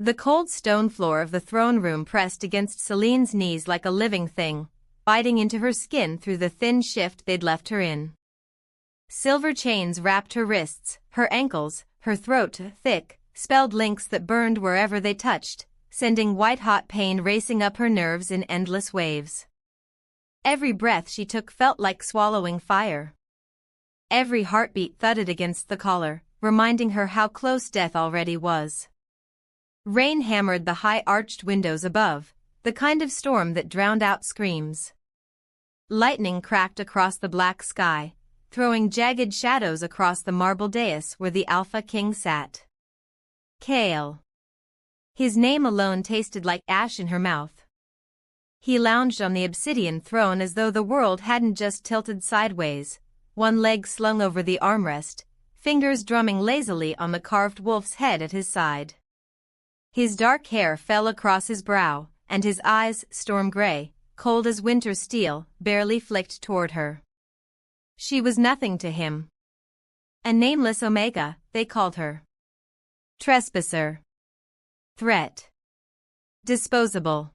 The cold stone floor of the throne room pressed against Celine's knees like a living thing, biting into her skin through the thin shift they'd left her in. Silver chains wrapped her wrists, her ankles, her throat, thick, spelled links that burned wherever they touched, sending white-hot pain racing up her nerves in endless waves. Every breath she took felt like swallowing fire. Every heartbeat thudded against the collar, reminding her how close death already was. Rain hammered the high arched windows above, the kind of storm that drowned out screams. Lightning cracked across the black sky, throwing jagged shadows across the marble dais where the Alpha King sat. Kale. His name alone tasted like ash in her mouth. He lounged on the obsidian throne as though the world hadn't just tilted sideways, one leg slung over the armrest, fingers drumming lazily on the carved wolf's head at his side. His dark hair fell across his brow, and his eyes, storm gray, cold as winter steel, barely flicked toward her. She was nothing to him. A nameless Omega, they called her. Trespasser. Threat. Disposable.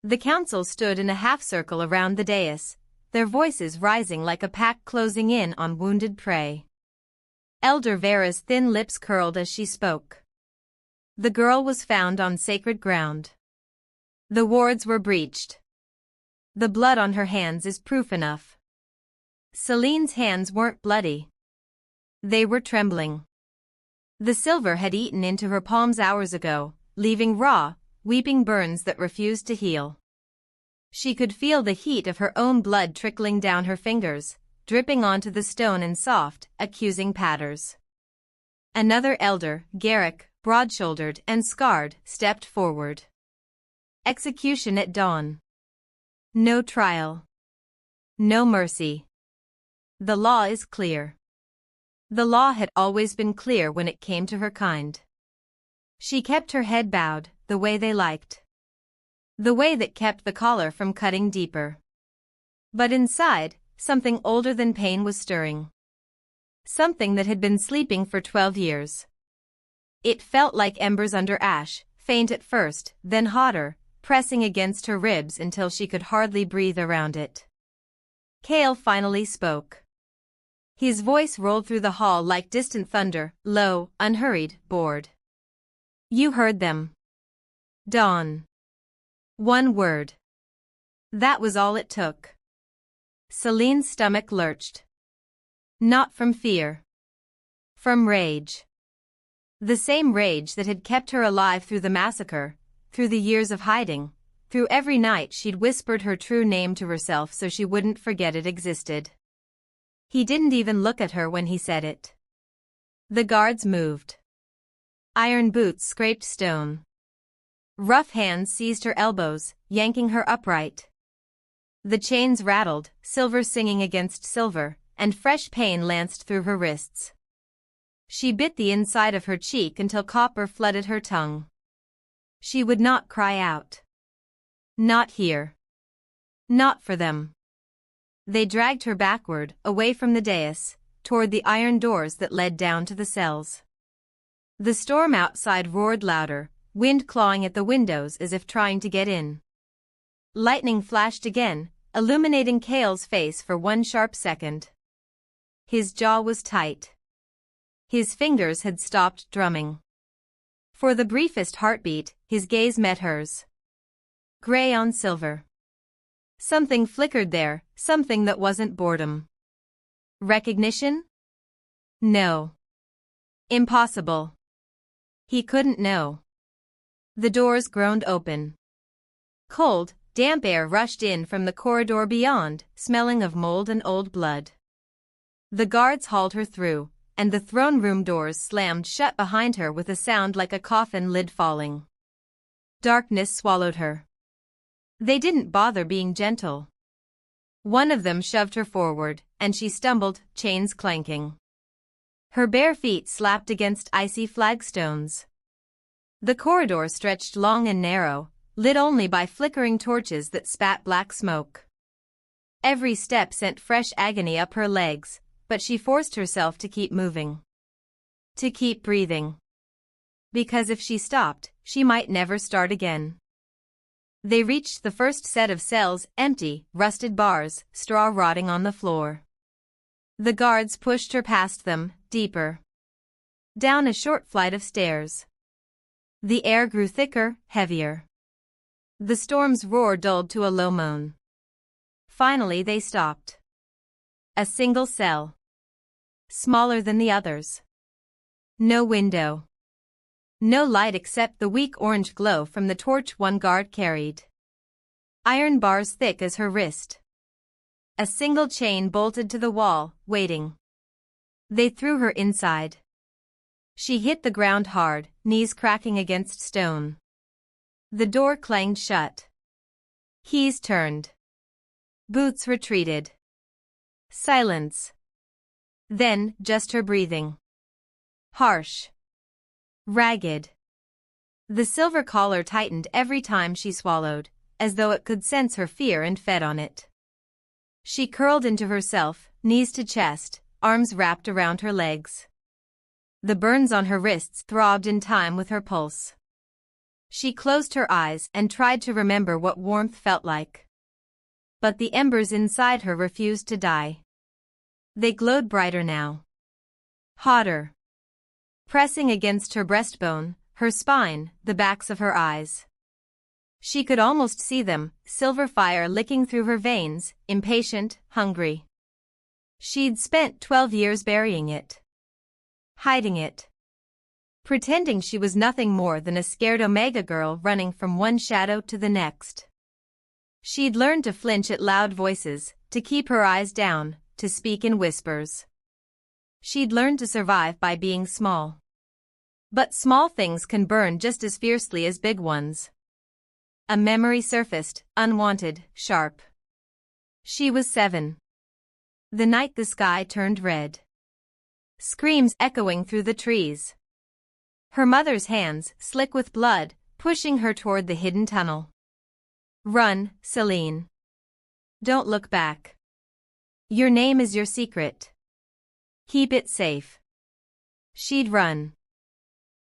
The council stood in a half-circle around the dais, their voices rising like a pack closing in on wounded prey. Elder Vera's thin lips curled as she spoke. The girl was found on sacred ground. The wards were breached. The blood on her hands is proof enough. Celine's hands weren't bloody. They were trembling. The silver had eaten into her palms hours ago, leaving raw, weeping burns that refused to heal. She could feel the heat of her own blood trickling down her fingers, dripping onto the stone in soft, accusing patters. Another elder, Garrick, broad-shouldered and scarred, stepped forward. Execution at dawn. No trial. No mercy. The law is clear. The law had always been clear when it came to her kind. She kept her head bowed, the way they liked. The way that kept the collar from cutting deeper. But inside, something older than pain was stirring. Something that had been sleeping for 12 years. It felt like embers under ash, faint at first, then hotter, pressing against her ribs until she could hardly breathe around it. Kale finally spoke. His voice rolled through the hall like distant thunder, low, unhurried, bored. You heard them. Dawn. One word. That was all it took. Celine's stomach lurched. Not from fear. From rage. The same rage that had kept her alive through the massacre, through the years of hiding, through every night she'd whispered her true name to herself so she wouldn't forget it existed. He didn't even look at her when he said it. The guards moved. Iron boots scraped stone. Rough hands seized her elbows, yanking her upright. The chains rattled, silver singing against silver, and fresh pain lanced through her wrists. She bit the inside of her cheek until copper flooded her tongue. She would not cry out. Not here. Not for them. They dragged her backward, away from the dais, toward the iron doors that led down to the cells. The storm outside roared louder, wind clawing at the windows as if trying to get in. Lightning flashed again, illuminating Kale's face for one sharp second. His jaw was tight. His fingers had stopped drumming. For the briefest heartbeat, his gaze met hers. Gray on silver. Something flickered there, something that wasn't boredom. Recognition? No. Impossible. He couldn't know. The doors groaned open. Cold, damp air rushed in from the corridor beyond, smelling of mold and old blood. The guards hauled her through, and the throne room doors slammed shut behind her with a sound like a coffin lid falling. Darkness swallowed her. They didn't bother being gentle. One of them shoved her forward, and she stumbled, chains clanking. Her bare feet slapped against icy flagstones. The corridor stretched long and narrow, lit only by flickering torches that spat black smoke. Every step sent fresh agony up her legs, but she forced herself to keep moving. To keep breathing. Because if she stopped, she might never start again. They reached the first set of cells, empty, rusted bars, straw rotting on the floor. The guards pushed her past them, deeper. Down a short flight of stairs. The air grew thicker, heavier. The storm's roar dulled to a low moan. Finally they stopped. A single cell. Smaller than the others. No window. No light except the weak orange glow from the torch one guard carried. Iron bars thick as her wrist. A single chain bolted to the wall, waiting. They threw her inside. She hit the ground hard, knees cracking against stone. The door clanged shut. Keys turned. Boots retreated. Silence. Then, just her breathing. Harsh. Ragged. The silver collar tightened every time she swallowed, as though it could sense her fear and fed on it. She curled into herself, knees to chest, arms wrapped around her legs. The burns on her wrists throbbed in time with her pulse. She closed her eyes and tried to remember what warmth felt like. But the embers inside her refused to die. They glowed brighter now. Hotter. Pressing against her breastbone, her spine, the backs of her eyes. She could almost see them, silver fire licking through her veins, impatient, hungry. She'd spent 12 years burying it. Hiding it. Pretending she was nothing more than a scared Omega girl running from one shadow to the next. She'd learned to flinch at loud voices, to keep her eyes down, to speak in whispers. She'd learned to survive by being small. But small things can burn just as fiercely as big ones. A memory surfaced, unwanted, sharp. She was 7. The night the sky turned red. Screams echoing through the trees. Her mother's hands, slick with blood, pushing her toward the hidden tunnel. Run, Celine. Don't look back. Your name is your secret. Keep it safe. She'd run.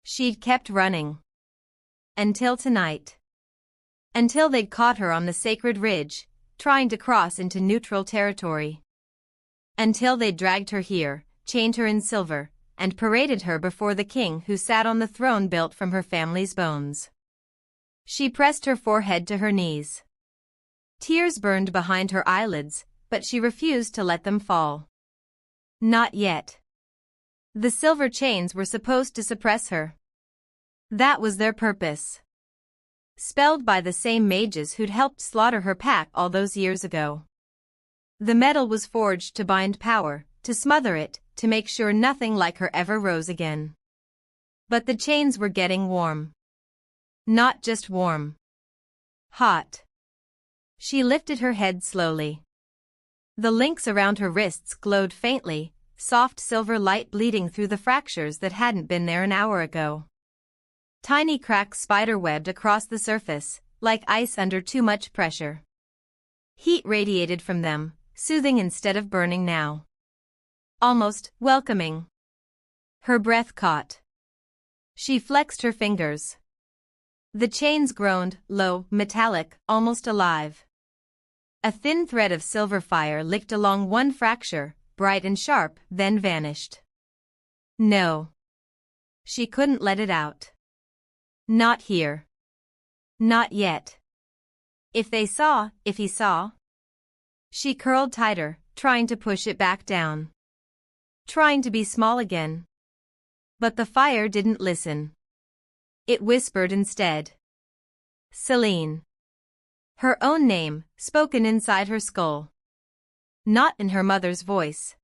She'd kept running. Until tonight. Until they'd caught her on the sacred ridge, trying to cross into neutral territory. Until they'd dragged her here, chained her in silver, and paraded her before the king who sat on the throne built from her family's bones. She pressed her forehead to her knees. Tears burned behind her eyelids, but she refused to let them fall. Not yet. The silver chains were supposed to suppress her. That was their purpose. Spelled by the same mages who'd helped slaughter her pack all those years ago. The metal was forged to bind power, to smother it, to make sure nothing like her ever rose again. But the chains were getting warm. Not just warm. Hot. She lifted her head slowly. The links around her wrists glowed faintly, soft silver light bleeding through the fractures that hadn't been there an hour ago. Tiny cracks spider-webbed across the surface, like ice under too much pressure. Heat radiated from them, soothing instead of burning now. Almost welcoming. Her breath caught. She flexed her fingers. The chains groaned, low, metallic, almost alive. A thin thread of silver fire licked along one fracture, bright and sharp, then vanished. No. She couldn't let it out. Not here. Not yet. If he saw. She curled tighter, trying to push it back down. Trying to be small again. But the fire didn't listen. It whispered instead. Celine. Her own name, spoken inside her skull. Not in her mother's voice.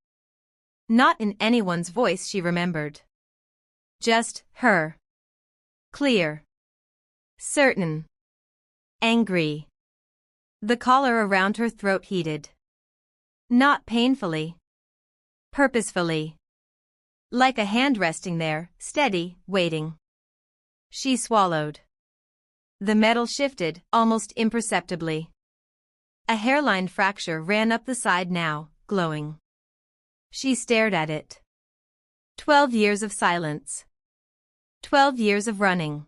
Not in anyone's voice she remembered. Just her. Clear. Certain. Angry. The collar around her throat heated. Not painfully. Purposefully. Like a hand resting there, steady, waiting. She swallowed. The metal shifted, almost imperceptibly. A hairline fracture ran up the side now, glowing. She stared at it. 12 years of silence. 12 years of running.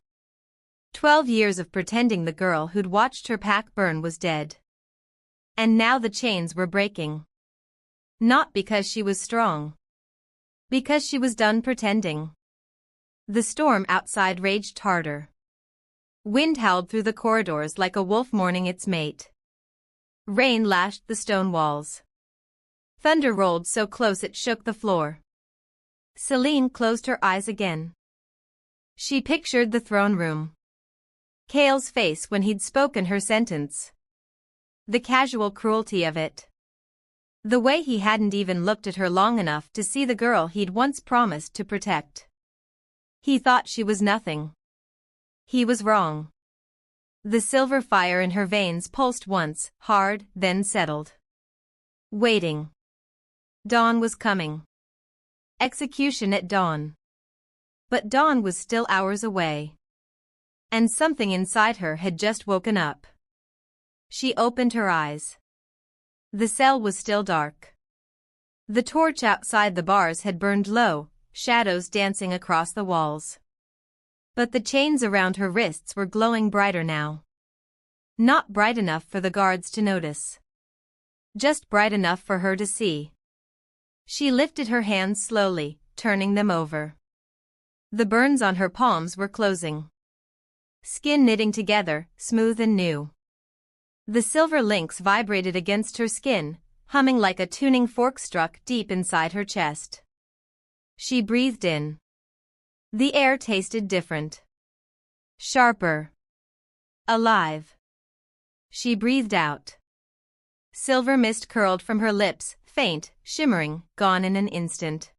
12 years of pretending the girl who'd watched her pack burn was dead. And now the chains were breaking. Not because she was strong. Because she was done pretending. The storm outside raged harder. Wind howled through the corridors like a wolf mourning its mate. Rain lashed the stone walls. Thunder rolled so close it shook the floor. Celine closed her eyes again. She pictured the throne room. Cale's face when he'd spoken her sentence. The casual cruelty of it. The way he hadn't even looked at her long enough to see the girl he'd once promised to protect. He thought she was nothing. He was wrong. The silver fire in her veins pulsed once, hard, then settled. Waiting. Dawn was coming. Execution at dawn. But dawn was still hours away. And something inside her had just woken up. She opened her eyes. The cell was still dark. The torch outside the bars had burned low, shadows dancing across the walls. But the chains around her wrists were glowing brighter now. Not bright enough for the guards to notice. Just bright enough for her to see. She lifted her hands slowly, turning them over. The burns on her palms were closing. Skin knitting together, smooth and new. The silver links vibrated against her skin, humming like a tuning fork struck deep inside her chest. She breathed in. The air tasted different. Sharper. Alive. She breathed out. Silver mist curled from her lips, faint, shimmering, gone in an instant.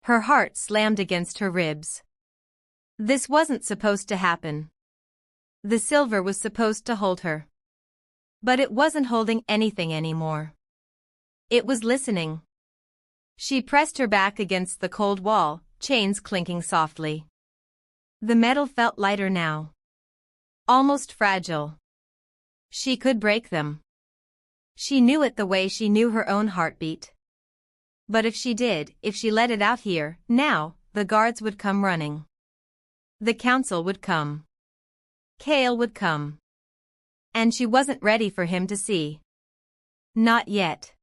Her heart slammed against her ribs. This wasn't supposed to happen. The silver was supposed to hold her. But it wasn't holding anything anymore. It was listening. She pressed her back against the cold wall, chains clinking softly. The metal felt lighter now. Almost fragile. She could break them. She knew it the way she knew her own heartbeat. But if she did, if she let it out here, now, the guards would come running. The council would come. Cale would come. And she wasn't ready for him to see. Not yet.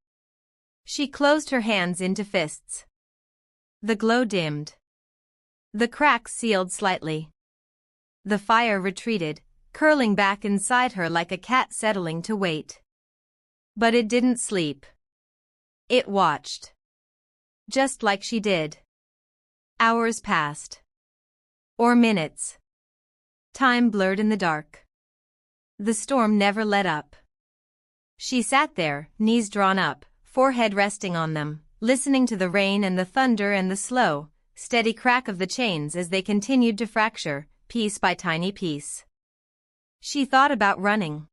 She closed her hands into fists. The glow dimmed. The cracks sealed slightly. The fire retreated, curling back inside her like a cat settling to wait. But it didn't sleep. It watched. Just like she did. Hours passed. Or minutes. Time blurred in the dark. The storm never let up. She sat there, knees drawn up, forehead resting on them, listening to the rain and the thunder and the slow, steady crack of the chains as they continued to fracture, piece by tiny piece. She thought about running.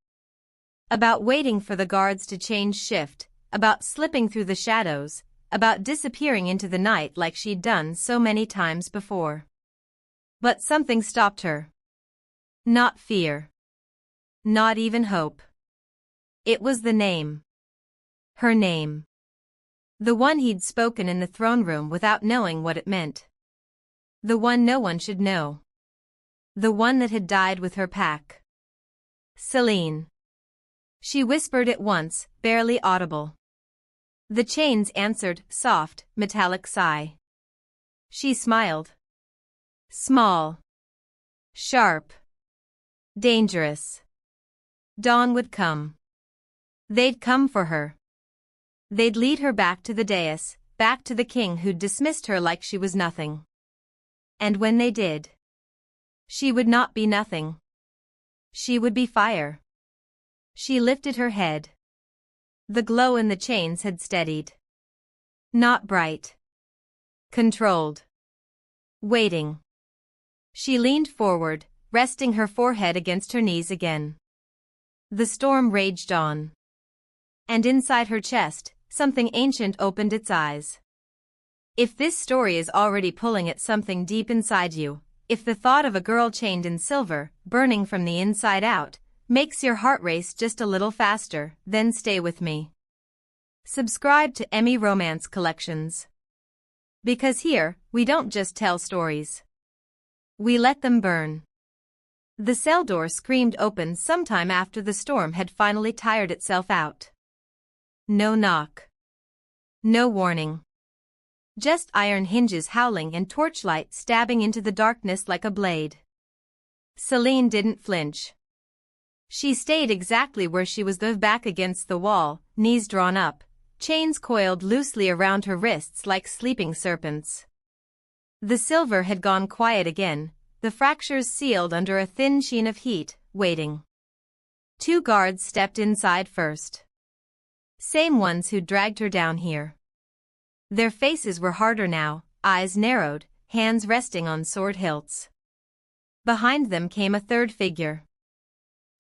About waiting for the guards to change shift, about slipping through the shadows, about disappearing into the night like she'd done so many times before. But something stopped her. Not fear. Not even hope. It was the name. Her name. The one he'd spoken in the throne room without knowing what it meant. The one no one should know. The one that had died with her pack. Celine. She whispered it once, barely audible. The chains answered, soft, metallic sigh. She smiled. Small. Sharp. Dangerous. Dawn would come. They'd come for her. They'd lead her back to the dais, back to the king who'd dismissed her like she was nothing. And when they did, she would not be nothing. She would be fire. She lifted her head. The glow in the chains had steadied. Not bright. Controlled. Waiting. She leaned forward, resting her forehead against her knees again. The storm raged on. And inside her chest, something ancient opened its eyes. If this story is already pulling at something deep inside you, if the thought of a girl chained in silver, burning from the inside out, makes your heart race just a little faster, then stay with me. Subscribe to Emmy Romance Collections. Because here, we don't just tell stories. We let them burn. The cell door screamed open sometime after the storm had finally tired itself out. No knock. No warning. Just iron hinges howling and torchlight stabbing into the darkness like a blade. Celine didn't flinch. She stayed exactly where she was, back against the wall, knees drawn up, chains coiled loosely around her wrists like sleeping serpents. The silver had gone quiet again, the fractures sealed under a thin sheen of heat, waiting. 2 guards stepped inside first. Same ones who dragged her down here. Their faces were harder now, eyes narrowed, hands resting on sword hilts. Behind them came a third figure.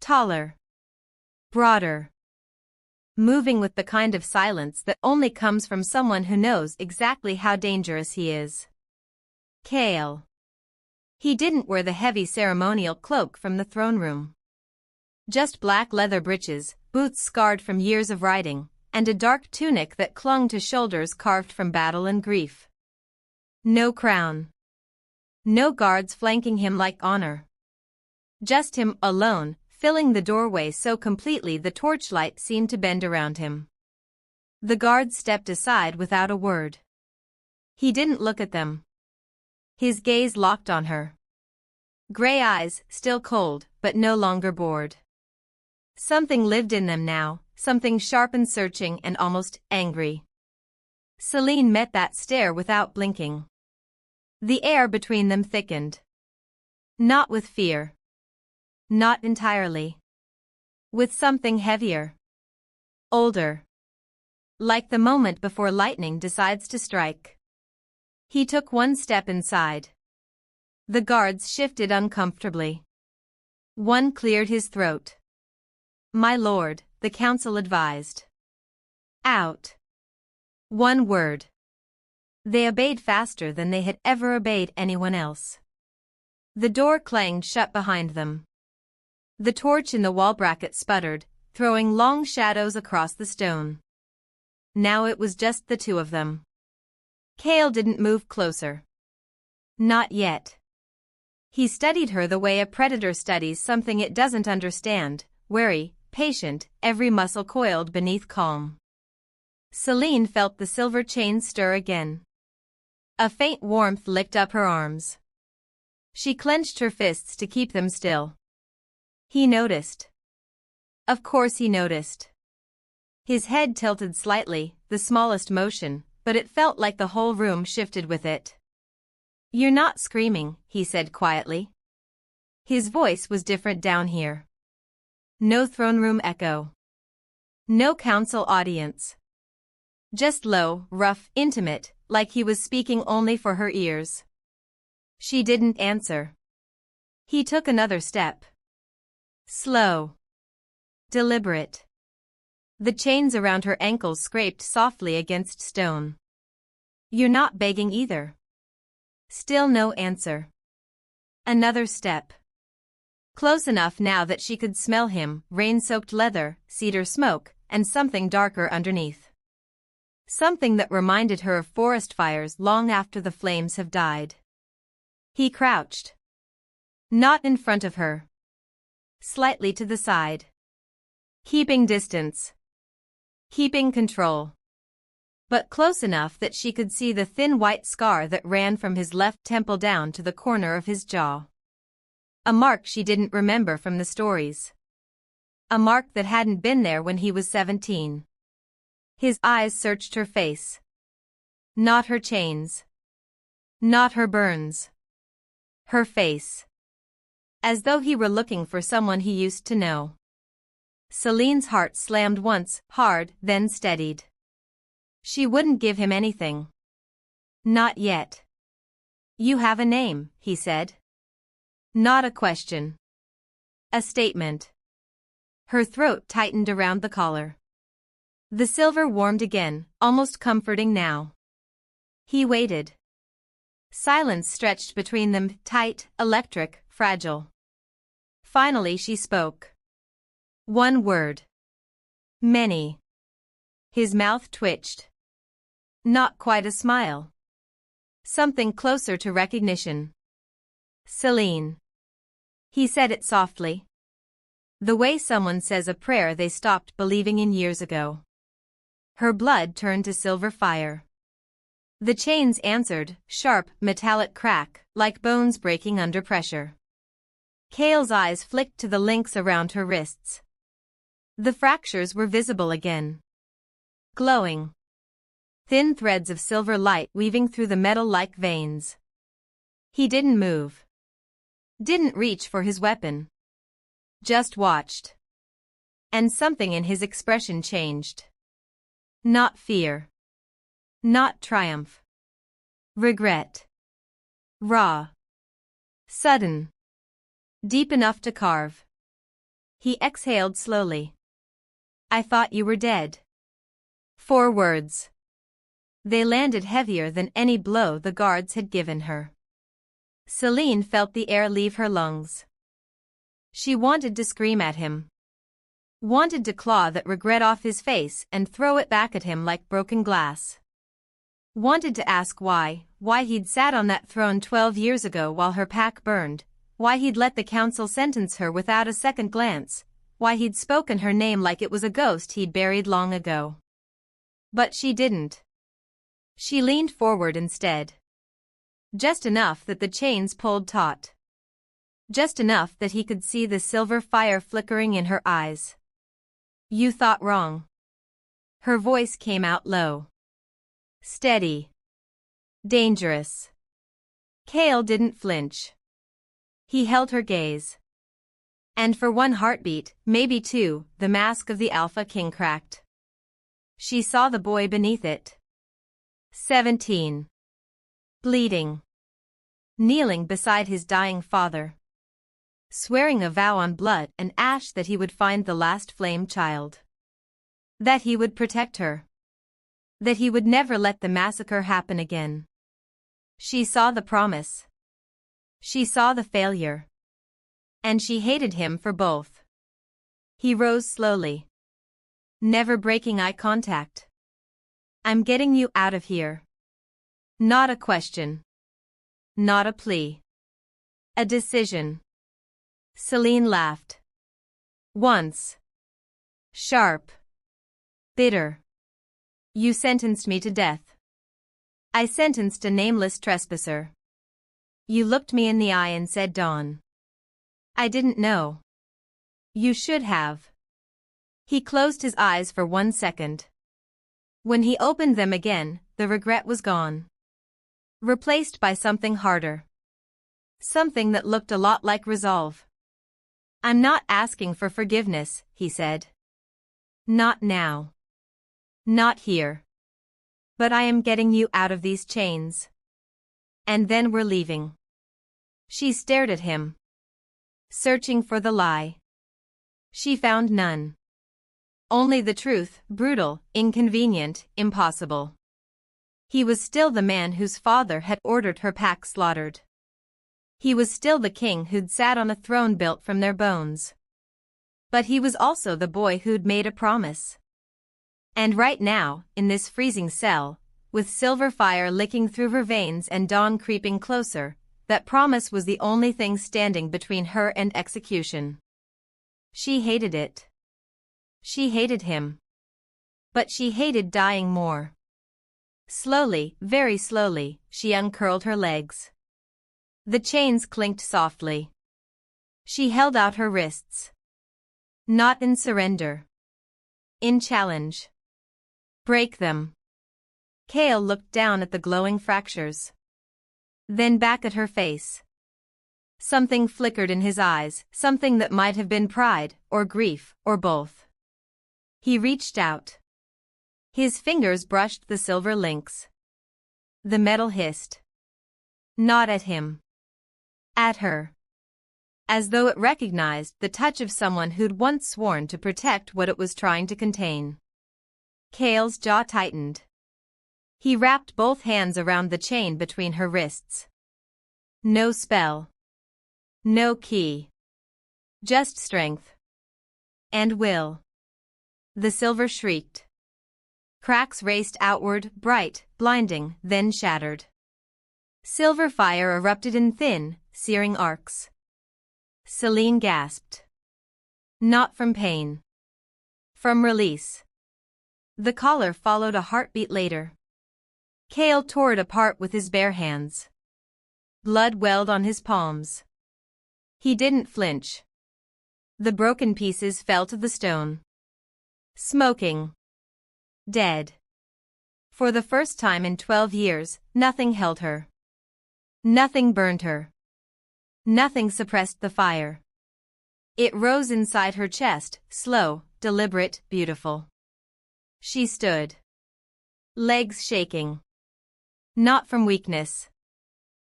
Taller. Broader. Moving with the kind of silence that only comes from someone who knows exactly how dangerous he is. Kale. He didn't wear the heavy ceremonial cloak from the throne room. Just black leather breeches, boots scarred from years of riding, and a dark tunic that clung to shoulders carved from battle and grief. No crown. No guards flanking him like honor. Just him, alone, filling the doorway so completely the torchlight seemed to bend around him. The guards stepped aside without a word. He didn't look at them. His gaze locked on her. Gray eyes, still cold, but no longer bored. Something lived in them now, something sharp and searching and almost angry. Celine met that stare without blinking. The air between them thickened. Not with fear. Not entirely. With something heavier. Older. Like the moment before lightning decides to strike. He took 1 step inside. The guards shifted uncomfortably. One cleared his throat. "My lord," the council advised. Out. 1 word. They obeyed faster than they had ever obeyed anyone else. The door clanged shut behind them. The torch in the wall bracket sputtered, throwing long shadows across the stone. Now it was just the 2 of them. Kale didn't move closer. Not yet. He studied her the way a predator studies something it doesn't understand, wary, patient, every muscle coiled beneath calm. Celine felt the silver chains stir again. A faint warmth licked up her arms. She clenched her fists to keep them still. He noticed. Of course he noticed. His head tilted slightly, the smallest motion, but it felt like the whole room shifted with it. "You're not screaming," he said quietly. His voice was different down here. No throne room echo. No council audience. Just low, rough, intimate, like he was speaking only for her ears. She didn't answer. He took another step. Slow. Deliberate. The chains around her ankles scraped softly against stone. "You're not begging either." Still no answer. Another step. Close enough now that she could smell him, rain-soaked leather, cedar smoke, and something darker underneath. Something that reminded her of forest fires long after the flames have died. He crouched. Not in front of her. Slightly to the side. Keeping distance. Keeping control. But close enough that she could see the thin white scar that ran from his left temple down to the corner of his jaw. A mark she didn't remember from the stories. A mark that hadn't been there when he was 17. His eyes searched her face. Not her chains. Not her burns. Her face. As though he were looking for someone he used to know. Celine's heart slammed once, hard, then steadied. She wouldn't give him anything. Not yet. "You have a name," he said. Not a question. A statement. Her throat tightened around the collar. The silver warmed again, almost comforting now. He waited. Silence stretched between them, tight, electric, fragile. Finally she spoke. 1 word. Many. His mouth twitched. Not quite a smile. Something closer to recognition. Celine. He said it softly. The way someone says a prayer they stopped believing in years ago. Her blood turned to silver fire. The chains answered, sharp, metallic crack, like bones breaking under pressure. Kale's eyes flicked to the links around her wrists. The fractures were visible again. Glowing. Thin threads of silver light weaving through the metal-like veins. He didn't move. Didn't reach for his weapon. Just watched. And something in his expression changed. Not fear. Not triumph. Regret. Raw. Sudden. Deep enough to carve. He exhaled slowly. I thought you were dead. 4 words. They landed heavier than any blow the guards had given her. Celine felt the air leave her lungs. She wanted to scream at him. Wanted to claw that regret off his face and throw it back at him like broken glass. Wanted to ask why he'd sat on that throne 12 years ago while her pack burned, why he'd let the council sentence her without a second glance, why he'd spoken her name like it was a ghost he'd buried long ago. But she didn't. She leaned forward instead. Just enough that the chains pulled taut. Just enough that he could see the silver fire flickering in her eyes. You thought wrong. Her voice came out low. Steady. Dangerous. Kale didn't flinch. He held her gaze. And for one heartbeat, maybe two, the mask of the Alpha King cracked. She saw the boy beneath it. 17. Bleeding. Kneeling beside his dying father. Swearing a vow on blood and ash that he would find the last flame child. That he would protect her. That he would never let the massacre happen again. She saw the promise. She saw the failure. And she hated him for both. He rose slowly. Never breaking eye contact. I'm getting you out of here. Not a question. Not a plea. A decision. Celine laughed. Once. Sharp. Bitter. You sentenced me to death. I sentenced a nameless trespasser. You looked me in the eye and said Dawn. I didn't know. You should have. He closed his eyes for 1 second. When he opened them again, the regret was gone. Replaced by something harder. Something that looked a lot like resolve. I'm not asking for forgiveness, he said. Not now. Not here. But I am getting you out of these chains. And then we're leaving. She stared at him. Searching for the lie. She found none. Only the truth, brutal, inconvenient, impossible. He was still the man whose father had ordered her pack slaughtered. He was still the king who'd sat on a throne built from their bones. But he was also the boy who'd made a promise. And right now, in this freezing cell, with silver fire licking through her veins and dawn creeping closer, that promise was the only thing standing between her and execution. She hated it. She hated him. But she hated dying more. Slowly, very slowly, she uncurled her legs. The chains clinked softly. She held out her wrists. Not in surrender. In challenge. Break them. Kale looked down at the glowing fractures. Then back at her face. Something flickered in his eyes, something that might have been pride, or grief, or both. He reached out. His fingers brushed the silver links. The metal hissed. Not at him. At her. As though it recognized the touch of someone who'd once sworn to protect what it was trying to contain. Kale's jaw tightened. He wrapped both hands around the chain between her wrists. No spell. No key. Just strength. And will. The silver shrieked. Cracks raced outward, bright, blinding, then shattered. Silver fire erupted in thin, searing arcs. Celine gasped. Not from pain. From release. The collar followed a heartbeat later. Cale tore it apart with his bare hands. Blood welled on his palms. He didn't flinch. The broken pieces fell to the stone. Smoking. Dead. For the first time in 12 years, nothing held her. Nothing burned her. Nothing suppressed the fire. It rose inside her chest, slow, deliberate, beautiful. She stood. Legs shaking. Not from weakness.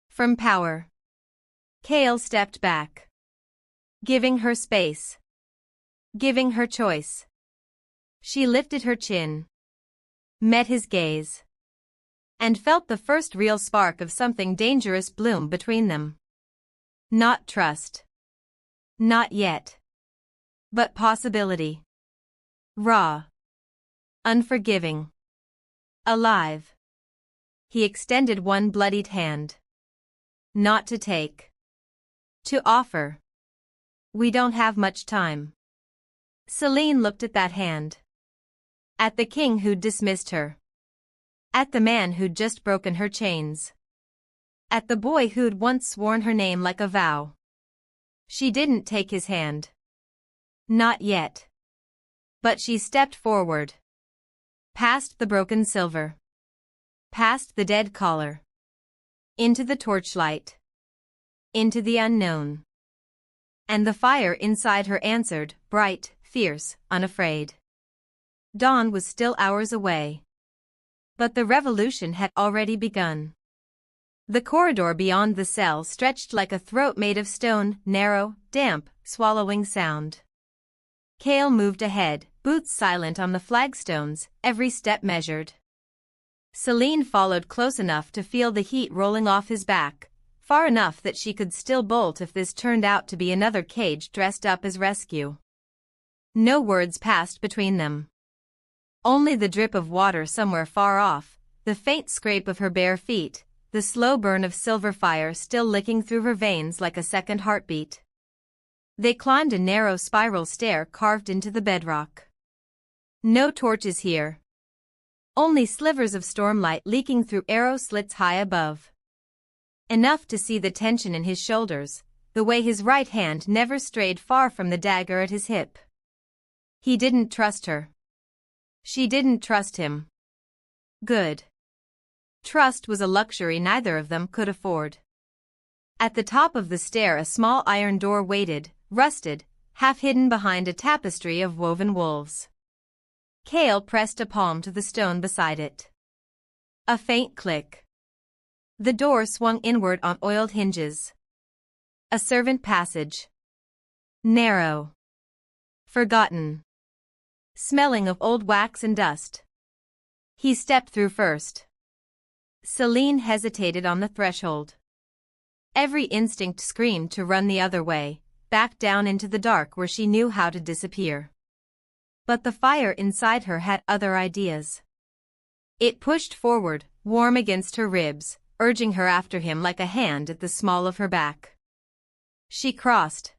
From power. Cale stepped back. Giving her space. Giving her choice. She lifted her chin. Met his gaze. And felt the first real spark of something dangerous bloom between them. Not trust. Not yet. But possibility. Raw. Unforgiving. Alive. He extended one bloodied hand. Not to take. To offer. We don't have much time. Celine looked at that hand. At the king who'd dismissed her. At the man who'd just broken her chains. At the boy who'd once sworn her name like a vow. She didn't take his hand. Not yet. But she stepped forward. Past the broken silver. Past the dead collar. Into the torchlight. Into the unknown. And the fire inside her answered, bright, fierce, unafraid. Dawn was still hours away. But the revolution had already begun. The corridor beyond the cell stretched like a throat made of stone, narrow, damp, swallowing sound. Cale moved ahead, boots silent on the flagstones, every step measured. Celine followed close enough to feel the heat rolling off his back, far enough that she could still bolt if this turned out to be another cage dressed up as rescue. No words passed between them. Only the drip of water somewhere far off, the faint scrape of her bare feet, the slow burn of silver fire still licking through her veins like a second heartbeat. They climbed a narrow spiral stair carved into the bedrock. No torches here. Only slivers of stormlight leaking through arrow slits high above. Enough to see the tension in his shoulders, the way his right hand never strayed far from the dagger at his hip. He didn't trust her. She didn't trust him. Good. Trust was a luxury neither of them could afford. At the top of the stair a small iron door waited, rusted, half hidden behind a tapestry of woven wolves. Cale pressed a palm to the stone beside it. A faint click. The door swung inward on oiled hinges. A servant passage. Narrow. Forgotten. Smelling of old wax and dust. He stepped through first. Celine hesitated on the threshold. Every instinct screamed to run the other way, back down into the dark where she knew how to disappear. But the fire inside her had other ideas. It pushed forward, warm against her ribs, urging her after him like a hand at the small of her back. She crossed.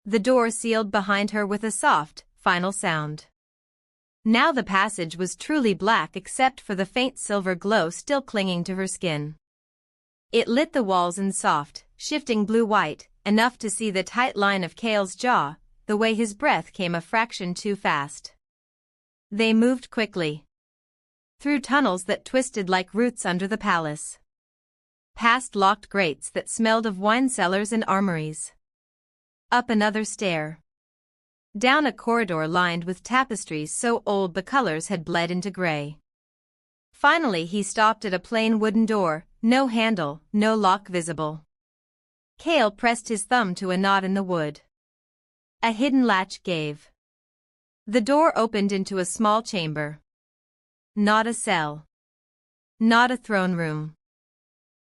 The door sealed behind her with a soft, final sound. Now the passage was truly black except for the faint silver glow still clinging to her skin. It lit the walls in soft, shifting blue-white, enough to see the tight line of Cale's jaw, the way his breath came a fraction too fast. They moved quickly. Through tunnels that twisted like roots under the palace. Past locked grates that smelled of wine cellars and armories. Up another stair. Down a corridor lined with tapestries so old the colors had bled into gray. Finally he stopped at a plain wooden door, no handle, no lock visible. Cale pressed his thumb to a knot in the wood. A hidden latch gave. The door opened into a small chamber. Not a cell. Not a throne room.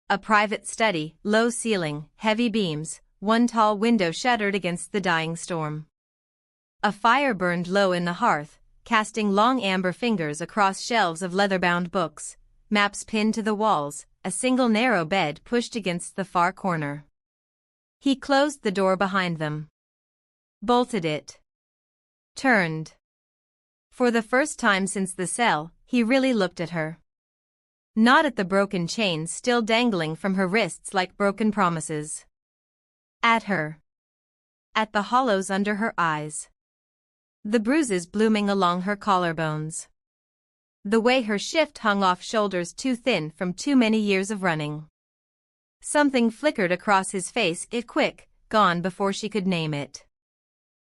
A private study, low ceiling, heavy beams, one tall window shuttered against the dying storm. A fire burned low in the hearth, casting long amber fingers across shelves of leather-bound books, maps pinned to the walls, a single narrow bed pushed against the far corner. He closed the door behind them. Bolted it. Turned. For the first time since the cell, he really looked at her. Not at the broken chains still dangling from her wrists like broken promises. At her. At the hollows under her eyes. The bruises blooming along her collarbones. The way her shift hung off shoulders too thin from too many years of running. Something flickered across his face, it quick, gone before she could name it.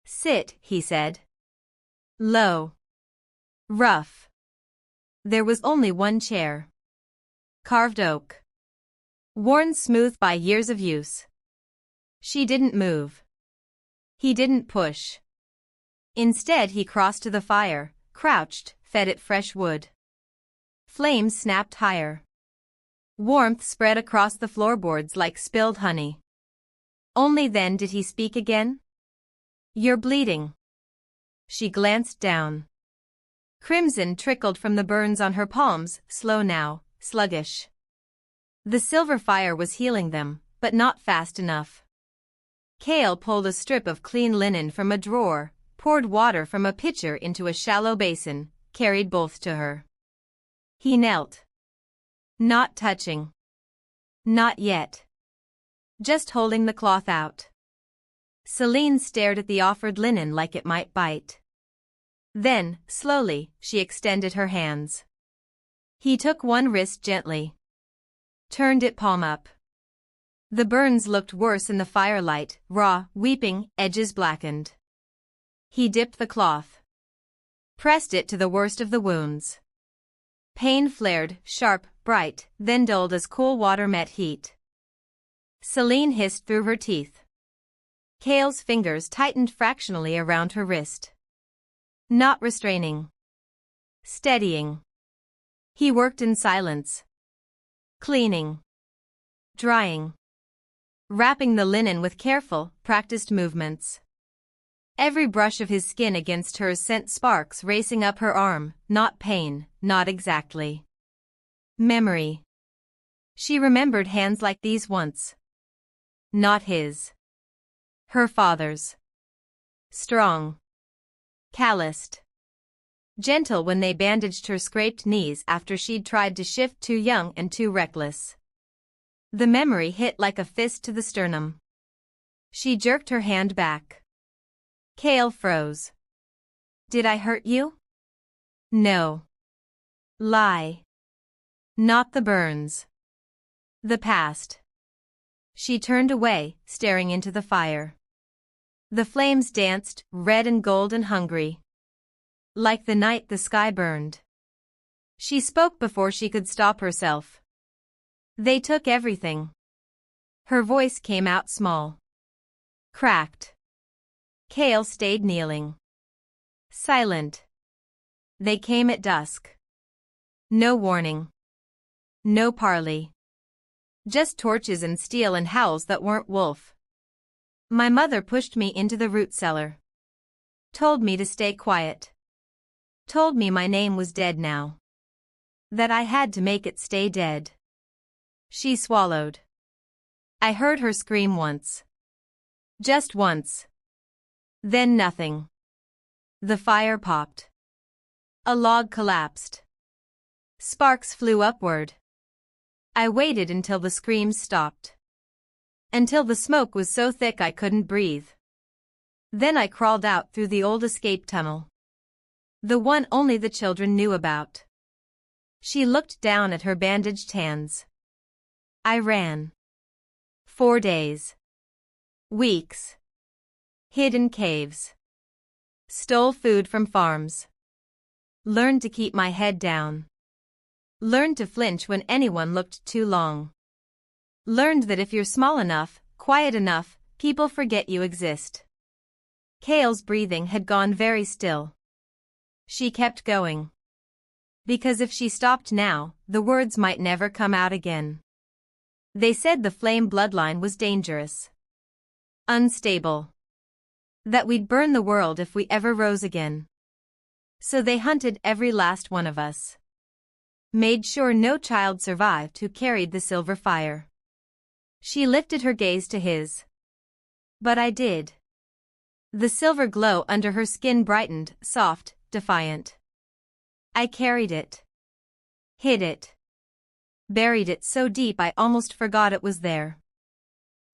Sit, he said. Low. Rough. There was only one chair. Carved oak. Worn smooth by years of use. She didn't move. He didn't push. Instead he crossed to the fire, crouched, fed it fresh wood. Flames snapped higher. Warmth spread across the floorboards like spilled honey. Only then did he speak again. You're bleeding. She glanced down. Crimson trickled from the burns on her palms, slow now, sluggish. The silver fire was healing them, but not fast enough. Cale pulled a strip of clean linen from a drawer, poured water from a pitcher into a shallow basin, carried both to her. He knelt. Not touching. Not yet. Just holding the cloth out. Celine stared at the offered linen like it might bite. Then, slowly, she extended her hands. He took one wrist gently. Turned it palm up. The burns looked worse in the firelight, raw, weeping, edges blackened. He dipped the cloth. Pressed it to the worst of the wounds. Pain flared, sharp, bright, then dulled as cool water met heat. Celine hissed through her teeth. Cale's fingers tightened fractionally around her wrist. Not restraining. Steadying. He worked in silence. Cleaning. Drying. Wrapping the linen with careful, practiced movements. Every brush of his skin against hers sent sparks racing up her arm, not pain, not exactly. Memory. She remembered hands like these once. Not his. Her father's. Strong. Calloused. Gentle when they bandaged her scraped knees after she'd tried to shift too young and too reckless. The memory hit like a fist to the sternum. She jerked her hand back. Cale froze. Did I hurt you? No. Lie. Not the burns. The past. She turned away, staring into the fire. The flames danced, red and gold and hungry. Like the night the sky burned. She spoke before she could stop herself. They took everything. Her voice came out small. Cracked. Cale stayed kneeling. Silent. They came at dusk. No warning. No parley. Just torches and steel and howls that weren't wolf. My mother pushed me into the root cellar. Told me to stay quiet. Told me my name was dead now. That I had to make it stay dead. She swallowed. I heard her scream once. Just once. Then nothing. The fire popped. A log collapsed. Sparks flew upward. I waited until the screams stopped. Until the smoke was so thick I couldn't breathe. Then I crawled out through the old escape tunnel. The one only the children knew about. She looked down at her bandaged hands. I ran. 4 days. Weeks. Hid in caves. Stole food from farms. Learned to keep my head down. Learned to flinch when anyone looked too long. Learned that if you're small enough, quiet enough, people forget you exist. Cale's breathing had gone very still. She kept going. Because if she stopped now, the words might never come out again. They said the flame bloodline was dangerous. Unstable. That we'd burn the world if we ever rose again. So they hunted every last one of us. Made sure no child survived who carried the silver fire. She lifted her gaze to his. But I did. The silver glow under her skin brightened, soft, defiant. I carried it. Hid it. Buried it so deep I almost forgot it was there.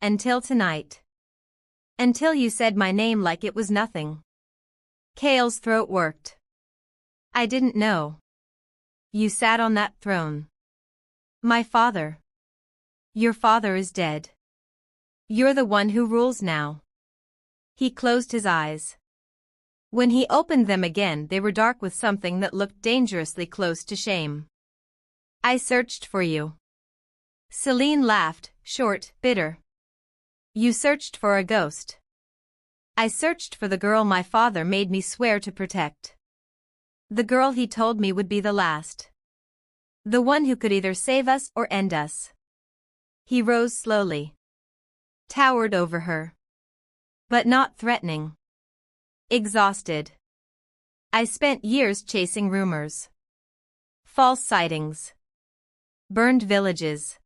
Until tonight. Until you said my name like it was nothing. Kale's throat worked. I didn't know. You sat on that throne. My father. Your father is dead. You're the one who rules now. He closed his eyes. When he opened them again, they were dark with something that looked dangerously close to shame. I searched for you. Celine laughed, short, bitter. You searched for a ghost. I searched for the girl my father made me swear to protect. The girl he told me would be the last. The one who could either save us or end us. He rose slowly. Towered over her. But not threatening. Exhausted. I spent years chasing rumors. False sightings. Burned villages.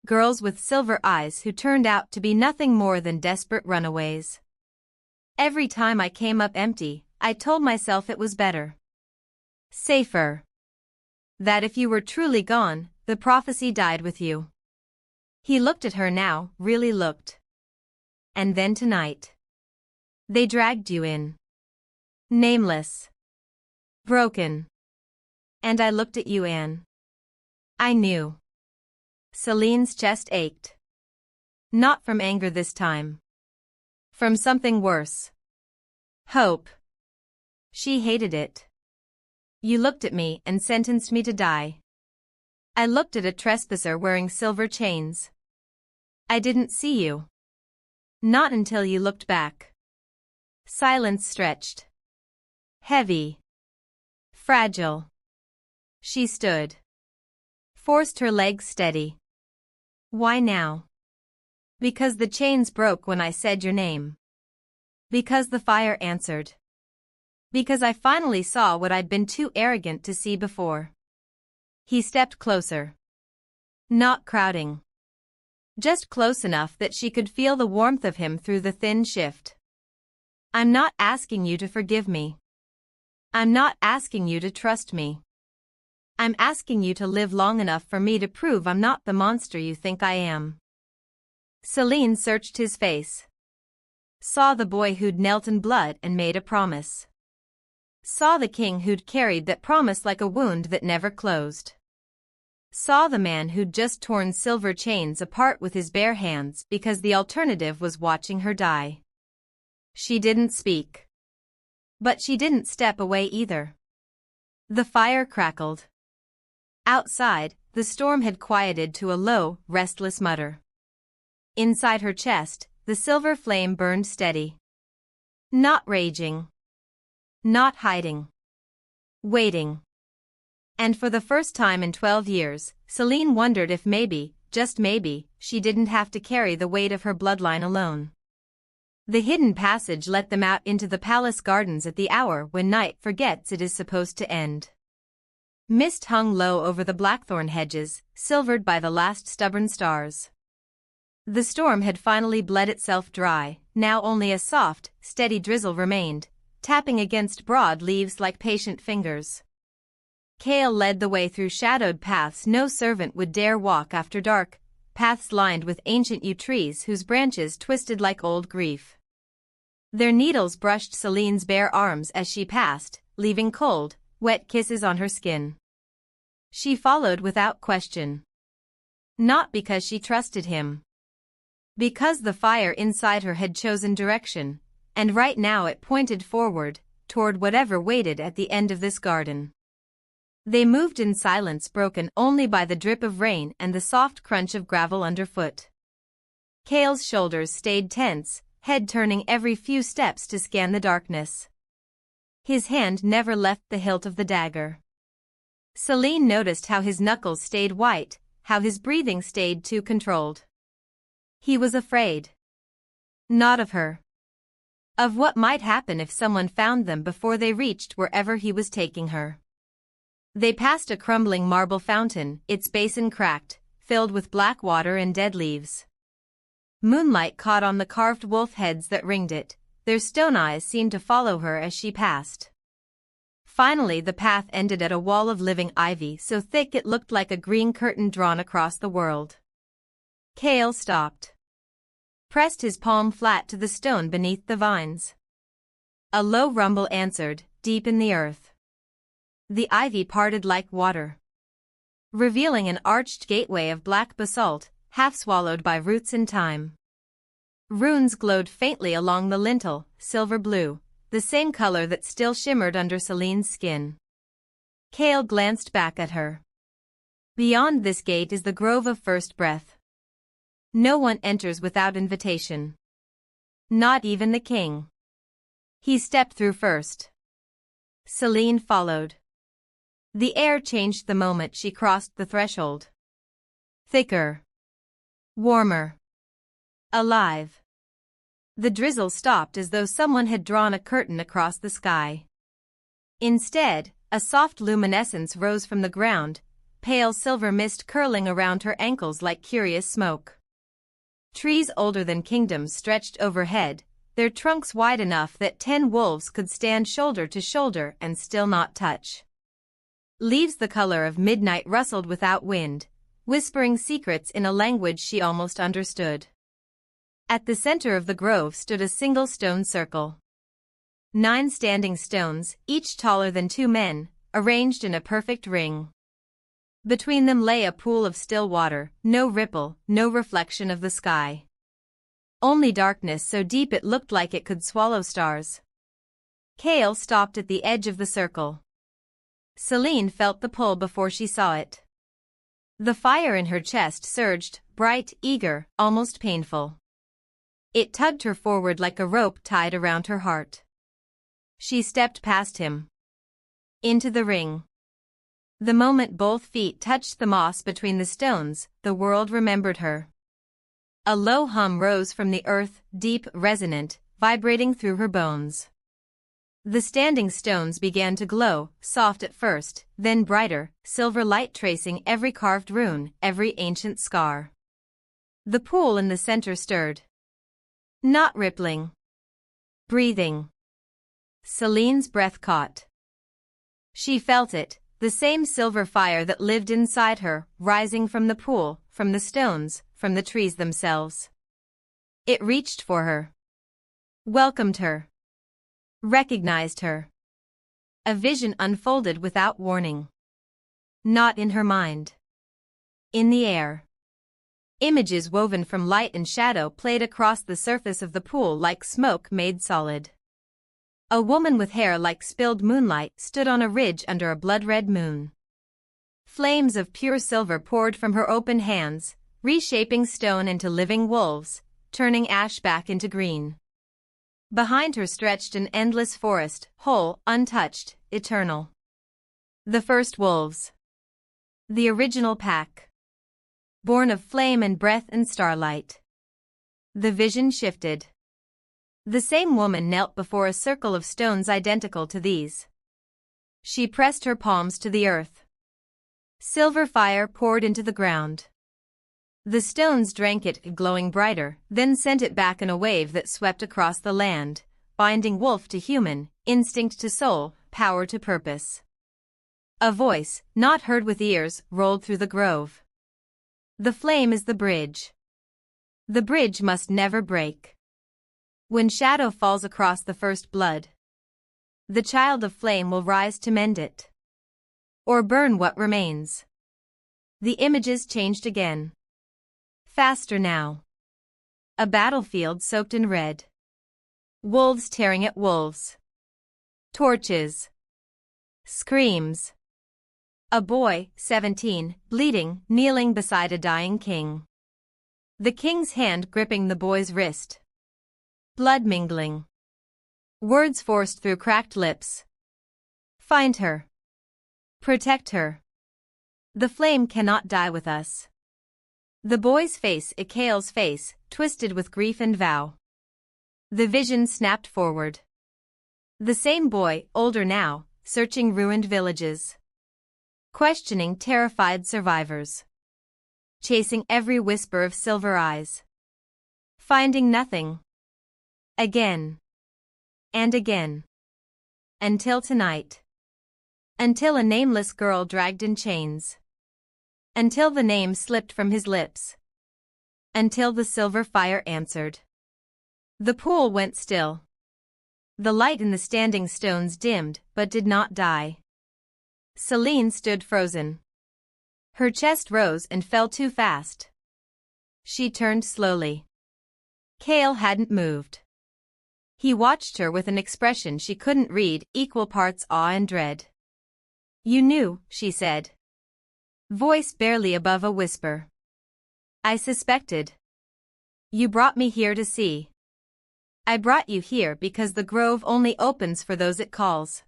Girls with silver eyes who turned out to be nothing more than desperate runaways. Every time I came up empty, I told myself it was better. Safer. That if you were truly gone, the prophecy died with you. He looked at her now, really looked. And then tonight. They dragged you in. Nameless. Broken. And I looked at you, Anne. I knew. Celine's chest ached. Not from anger this time. From something worse. Hope. She hated it. You looked at me and sentenced me to die. I looked at a trespasser wearing silver chains. I didn't see you. Not until you looked back. Silence stretched. Heavy. Fragile. She stood. Forced her legs steady. Why now? Because the chains broke when I said your name. Because the fire answered. Because I finally saw what I'd been too arrogant to see before. He stepped closer. Not crowding. Just close enough that she could feel the warmth of him through the thin shift. I'm not asking you to forgive me. I'm not asking you to trust me. I'm asking you to live long enough for me to prove I'm not the monster you think I am. Celine searched his face. Saw the boy who'd knelt in blood and made a promise. Saw the king who'd carried that promise like a wound that never closed. Saw the man who'd just torn silver chains apart with his bare hands because the alternative was watching her die. She didn't speak. But she didn't step away either. The fire crackled. Outside, the storm had quieted to a low, restless mutter. Inside her chest, the silver flame burned steady. Not raging. Not hiding. Waiting. And for the first time in 12 years, Celine wondered if maybe, just maybe, she didn't have to carry the weight of her bloodline alone. The hidden passage let them out into the palace gardens at the hour when night forgets it is supposed to end. Mist hung low over the blackthorn hedges, silvered by the last stubborn stars. The storm had finally bled itself dry, now only a soft, steady drizzle remained, tapping against broad leaves like patient fingers. Kale led the way through shadowed paths no servant would dare walk after dark, paths lined with ancient yew trees whose branches twisted like old grief. Their needles brushed Celine's bare arms as she passed, leaving cold, wet kisses on her skin. She followed without question. Not because she trusted him. Because the fire inside her had chosen direction, and right now it pointed forward, toward whatever waited at the end of this garden. They moved in silence broken only by the drip of rain and the soft crunch of gravel underfoot. Kale's shoulders stayed tense, head turning every few steps to scan the darkness. His hand never left the hilt of the dagger. Celine noticed how his knuckles stayed white, how his breathing stayed too controlled. He was afraid. Not of her. Of what might happen if someone found them before they reached wherever he was taking her. They passed a crumbling marble fountain, its basin cracked, filled with black water and dead leaves. Moonlight caught on the carved wolf heads that ringed it, their stone eyes seemed to follow her as she passed. Finally the path ended at a wall of living ivy so thick it looked like a green curtain drawn across the world. Cale stopped. Pressed his palm flat to the stone beneath the vines. A low rumble answered, deep in the earth. The ivy parted like water, revealing an arched gateway of black basalt, half swallowed by roots in time. Runes glowed faintly along the lintel, silver blue, the same color that still shimmered under Celine's skin. Cale glanced back at her. Beyond this gate is the grove of first breath. No one enters without invitation. Not even the king. He stepped through first. Celine followed. The air changed the moment she crossed the threshold. Thicker. Warmer. Alive. The drizzle stopped as though someone had drawn a curtain across the sky. Instead, a soft luminescence rose from the ground, pale silver mist curling around her ankles like curious smoke. Trees older than kingdoms stretched overhead, their trunks wide enough that 10 wolves could stand shoulder to shoulder and still not touch. Leaves the color of midnight rustled without wind, whispering secrets in a language she almost understood. At the center of the grove stood a single stone circle. 9 standing stones, each taller than 2 men, arranged in a perfect ring. Between them lay a pool of still water, no ripple, no reflection of the sky. Only darkness so deep it looked like it could swallow stars. Cale stopped at the edge of the circle. Celine felt the pull before she saw it. The fire in her chest surged, bright, eager, almost painful. It tugged her forward like a rope tied around her heart. She stepped past him. Into the ring. The moment both feet touched the moss between the stones, the world remembered her. A low hum rose from the earth, deep, resonant, vibrating through her bones. The standing stones began to glow, soft at first, then brighter, silver light tracing every carved rune, every ancient scar. The pool in the center stirred. Not rippling. Breathing. Celine's breath caught. She felt it, the same silver fire that lived inside her, rising from the pool, from the stones, from the trees themselves. It reached for her. Welcomed her. Recognized her. A vision unfolded without warning. Not in her mind. In the air. Images woven from light and shadow played across the surface of the pool like smoke made solid. A woman with hair like spilled moonlight stood on a ridge under a blood-red moon. Flames of pure silver poured from her open hands, reshaping stone into living wolves, turning ash back into green. Behind her stretched an endless forest, whole, untouched, eternal. The first wolves. The original pack. Born of flame and breath and starlight. The vision shifted. The same woman knelt before a circle of stones identical to these. She pressed her palms to the earth. Silver fire poured into the ground. The stones drank it, glowing brighter, then sent it back in a wave that swept across the land, binding wolf to human, instinct to soul, power to purpose. A voice, not heard with ears, rolled through the grove. The flame is the bridge. The bridge must never break. When shadow falls across the first blood, the child of flame will rise to mend it. Or burn what remains. The images changed again. Faster now. A battlefield soaked in red. Wolves tearing at wolves. Torches. Screams. A boy, 17, bleeding, kneeling beside a dying king. The king's hand gripping the boy's wrist. Blood mingling. Words forced through cracked lips. Find her. Protect her. The flame cannot die with us. The boy's face, Ikael's face, twisted with grief and vow. The vision snapped forward. The same boy, older now, searching ruined villages. Questioning terrified survivors. Chasing every whisper of silver eyes. finding nothing. Again. And again. Until tonight. Until a nameless girl dragged in chains. Until the name slipped from his lips. Until the silver fire answered. The pool went still. The light in the standing stones dimmed but did not die. Celine stood frozen. Her chest rose and fell too fast. She turned slowly. Cale hadn't moved. He watched her with an expression she couldn't read, equal parts awe and dread. "You knew," she said. Voice barely above a whisper. "I suspected. You brought me here to see. I brought you here because the grove only opens for those it calls."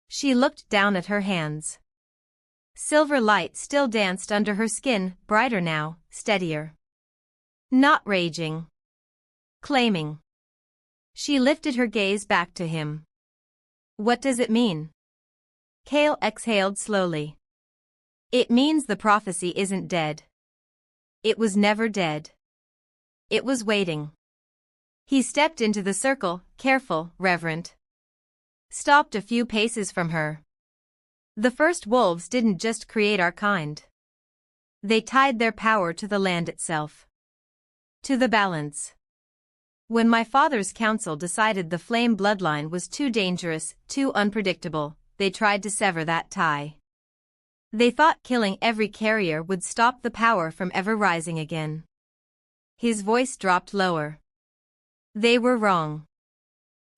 She looked down at her hands. Silver light still danced under her skin, brighter now, steadier. Not raging. Claiming. She lifted her gaze back to him. "What does it mean?" Cale exhaled slowly. "It means the prophecy isn't dead. It was never dead. It was waiting." He stepped into the circle, careful, reverent. Stopped a few paces from her. "The first wolves didn't just create our kind. They tied their power to the land itself. To the balance. When my father's council decided the flame bloodline was too dangerous, too unpredictable, they tried to sever that tie. They thought killing every carrier would stop the power from ever rising again." His voice dropped lower. "They were wrong."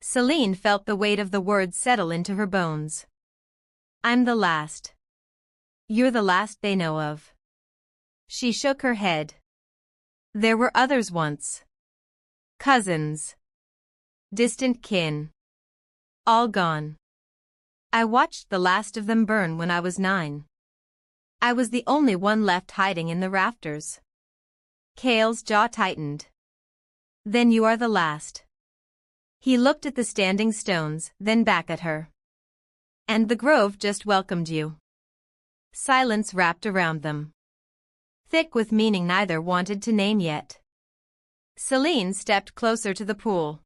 Celine felt the weight of the words settle into her bones. "I'm the last. You're the last they know of." She shook her head. "There were others once. Cousins. Distant kin. All gone. I watched the last of them burn when I was 9. I was the only one left hiding in the rafters." Cale's jaw tightened. "Then you are the last." He looked at the standing stones, then back at her. "And the grove just welcomed you." Silence wrapped around them. Thick with meaning neither wanted to name yet. Celine stepped closer to the pool.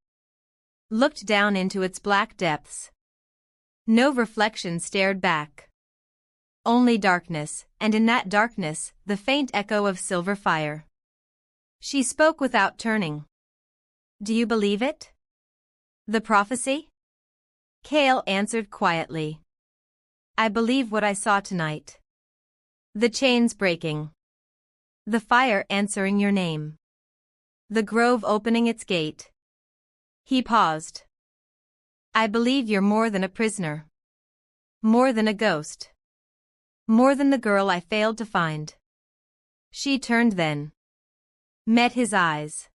Looked down into its black depths. No reflection stared back. Only darkness, and in that darkness, the faint echo of silver fire. She spoke without turning. "Do you believe it? The prophecy?" Cale answered quietly. "I believe what I saw tonight. The chains breaking. The fire answering your name. The grove opening its gate." He paused. "I believe you're more than a prisoner. More than a ghost. More than the girl I failed to find." She turned then. Met his eyes.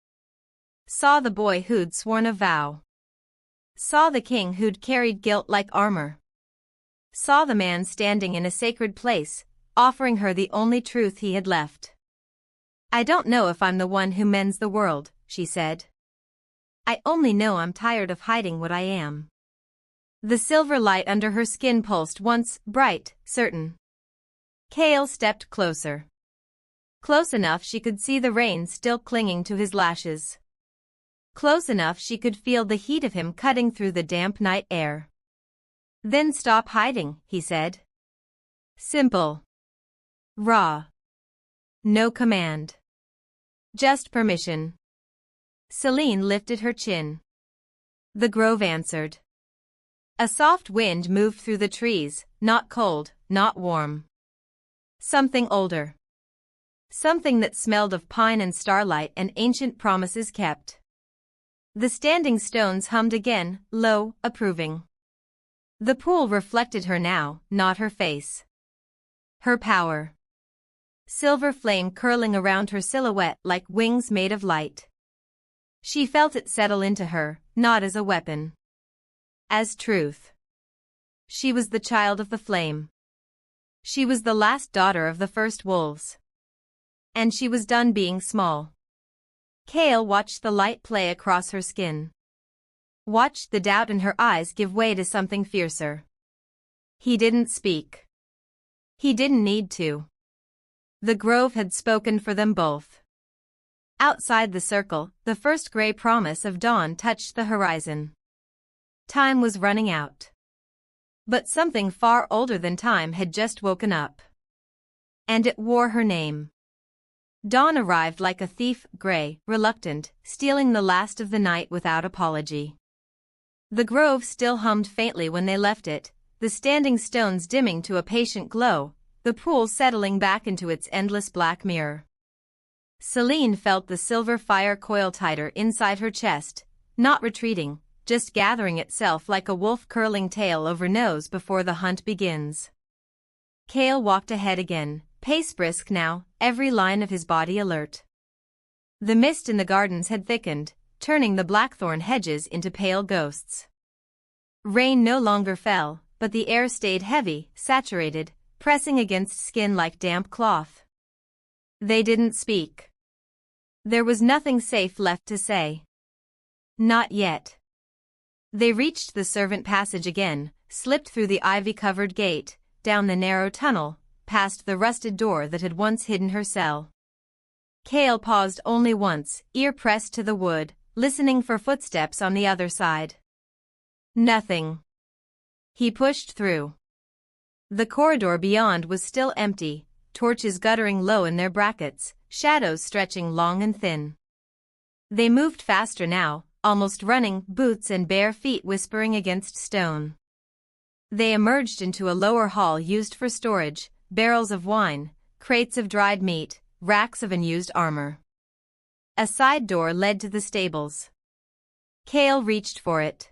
Saw the boy who'd sworn a vow. Saw the king who'd carried guilt like armor. Saw the man standing in a sacred place, offering her the only truth he had left. "I don't know if I'm the one who mends the world," she said. "I only know I'm tired of hiding what I am." The silver light under her skin pulsed once, bright, certain. Cale stepped closer. Close enough she could see the rain still clinging to his lashes. Close enough she could feel the heat of him cutting through the damp night air. "Then stop hiding," he said. Simple. Raw. No command. Just permission. Celine lifted her chin. The grove answered. A soft wind moved through the trees, not cold, not warm. Something older. Something that smelled of pine and starlight and ancient promises kept. The standing stones hummed again, low, approving. The pool reflected her now, not her face. Her power. Silver flame curling around her silhouette like wings made of light. She felt it settle into her, not as a weapon. As truth. She was the child of the flame. She was the last daughter of the first wolves. And she was done being small. Cale watched the light play across her skin. Watched the doubt in her eyes give way to something fiercer. He didn't speak. He didn't need to. The grove had spoken for them both. Outside the circle, the first gray promise of dawn touched the horizon. Time was running out. But something far older than time had just woken up. And it wore her name. Dawn arrived like a thief, gray, reluctant, stealing the last of the night without apology. The grove still hummed faintly when they left it, the standing stones dimming to a patient glow, the pool settling back into its endless black mirror. Celine felt the silver fire coil tighter inside her chest, not retreating, just gathering itself like a wolf curling tail over nose before the hunt begins. Cale walked ahead again, pace brisk now, every line of his body alert. The mist in the gardens had thickened, turning the blackthorn hedges into pale ghosts. Rain no longer fell, but the air stayed heavy, saturated, pressing against skin like damp cloth. They didn't speak. There was nothing safe left to say. Not yet. They reached the servant passage again, slipped through the ivy-covered gate, down the narrow tunnel, past the rusted door that had once hidden her cell. Cale paused only once, ear pressed to the wood, listening for footsteps on the other side. Nothing. He pushed through. The corridor beyond was still empty, torches guttering low in their brackets, shadows stretching long and thin. They moved faster now, almost running, boots and bare feet whispering against stone. They emerged into a lower hall used for storage, barrels of wine, crates of dried meat, racks of unused armor. A side door led to the stables. Cale reached for it.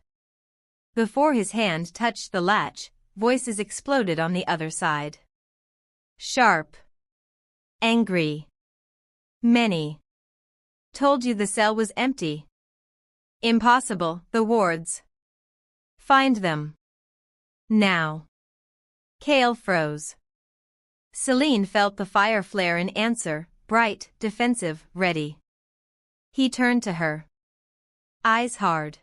Before his hand touched the latch, voices exploded on the other side. Sharp. Angry. Many. Told you the cell was empty. Impossible, the wards. Find them. Now. Cale froze. Celine felt the fire flare in answer, bright, defensive, ready. He turned to her. Eyes hard.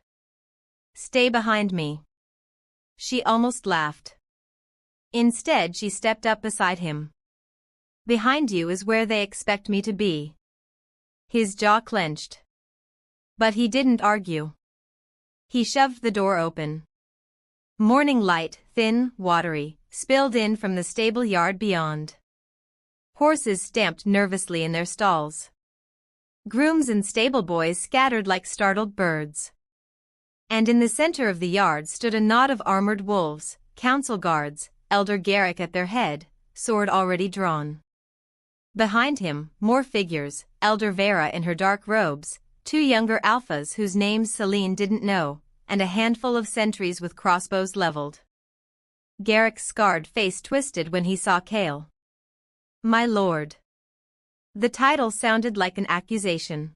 Stay behind me. She almost laughed. Instead, she stepped up beside him. Behind you is where they expect me to be. His jaw clenched. But he didn't argue. He shoved the door open. Morning light, thin, watery, spilled in from the stable yard beyond. Horses stamped nervously in their stalls. Grooms and stable boys scattered like startled birds. And in the center of the yard stood a knot of armored wolves, council guards, Elder Garrick at their head, sword already drawn. Behind him, more figures, Elder Vera in her dark robes, two younger alphas whose names Celine didn't know, and a handful of sentries with crossbows leveled. Garrick's scarred face twisted when he saw Cale. My lord. The title sounded like an accusation.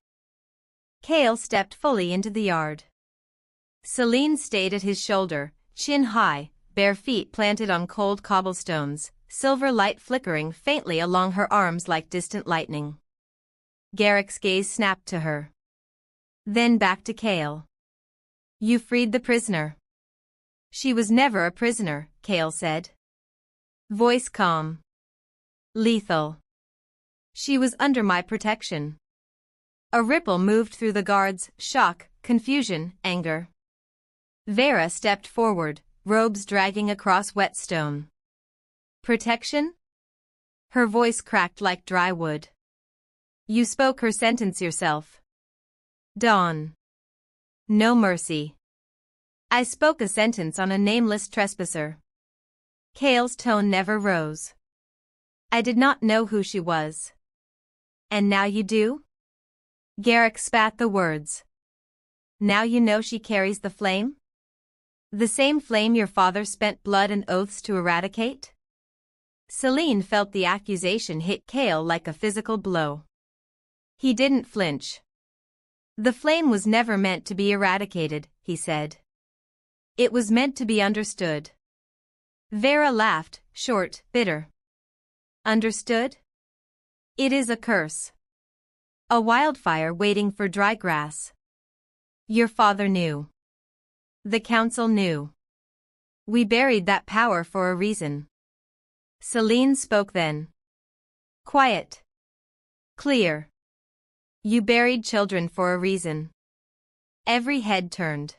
Cale stepped fully into the yard. Celine stayed at his shoulder, chin high, bare feet planted on cold cobblestones, silver light flickering faintly along her arms like distant lightning. Garrick's gaze snapped to her. Then back to Cale. You freed the prisoner. She was never a prisoner, Cale said. Voice calm. Lethal. She was under my protection. A ripple moved through the guards, shock, confusion, anger. Vera stepped forward, robes dragging across wet stone. Protection? Her voice cracked like dry wood. You spoke her sentence yourself. Dawn. No mercy. I spoke a sentence on a nameless trespasser. Cale's tone never rose. I did not know who she was. And now you do? Garrick spat the words. Now you know she carries the flame? The same flame your father spent blood and oaths to eradicate? Celine felt the accusation hit Cale like a physical blow. He didn't flinch. The flame was never meant to be eradicated, he said. It was meant to be understood. Vera laughed, short, bitter. Understood? It is a curse. A wildfire waiting for dry grass. Your father knew. The council knew. We buried that power for a reason. Celine spoke then. Quiet. Clear. You buried children for a reason. Every head turned.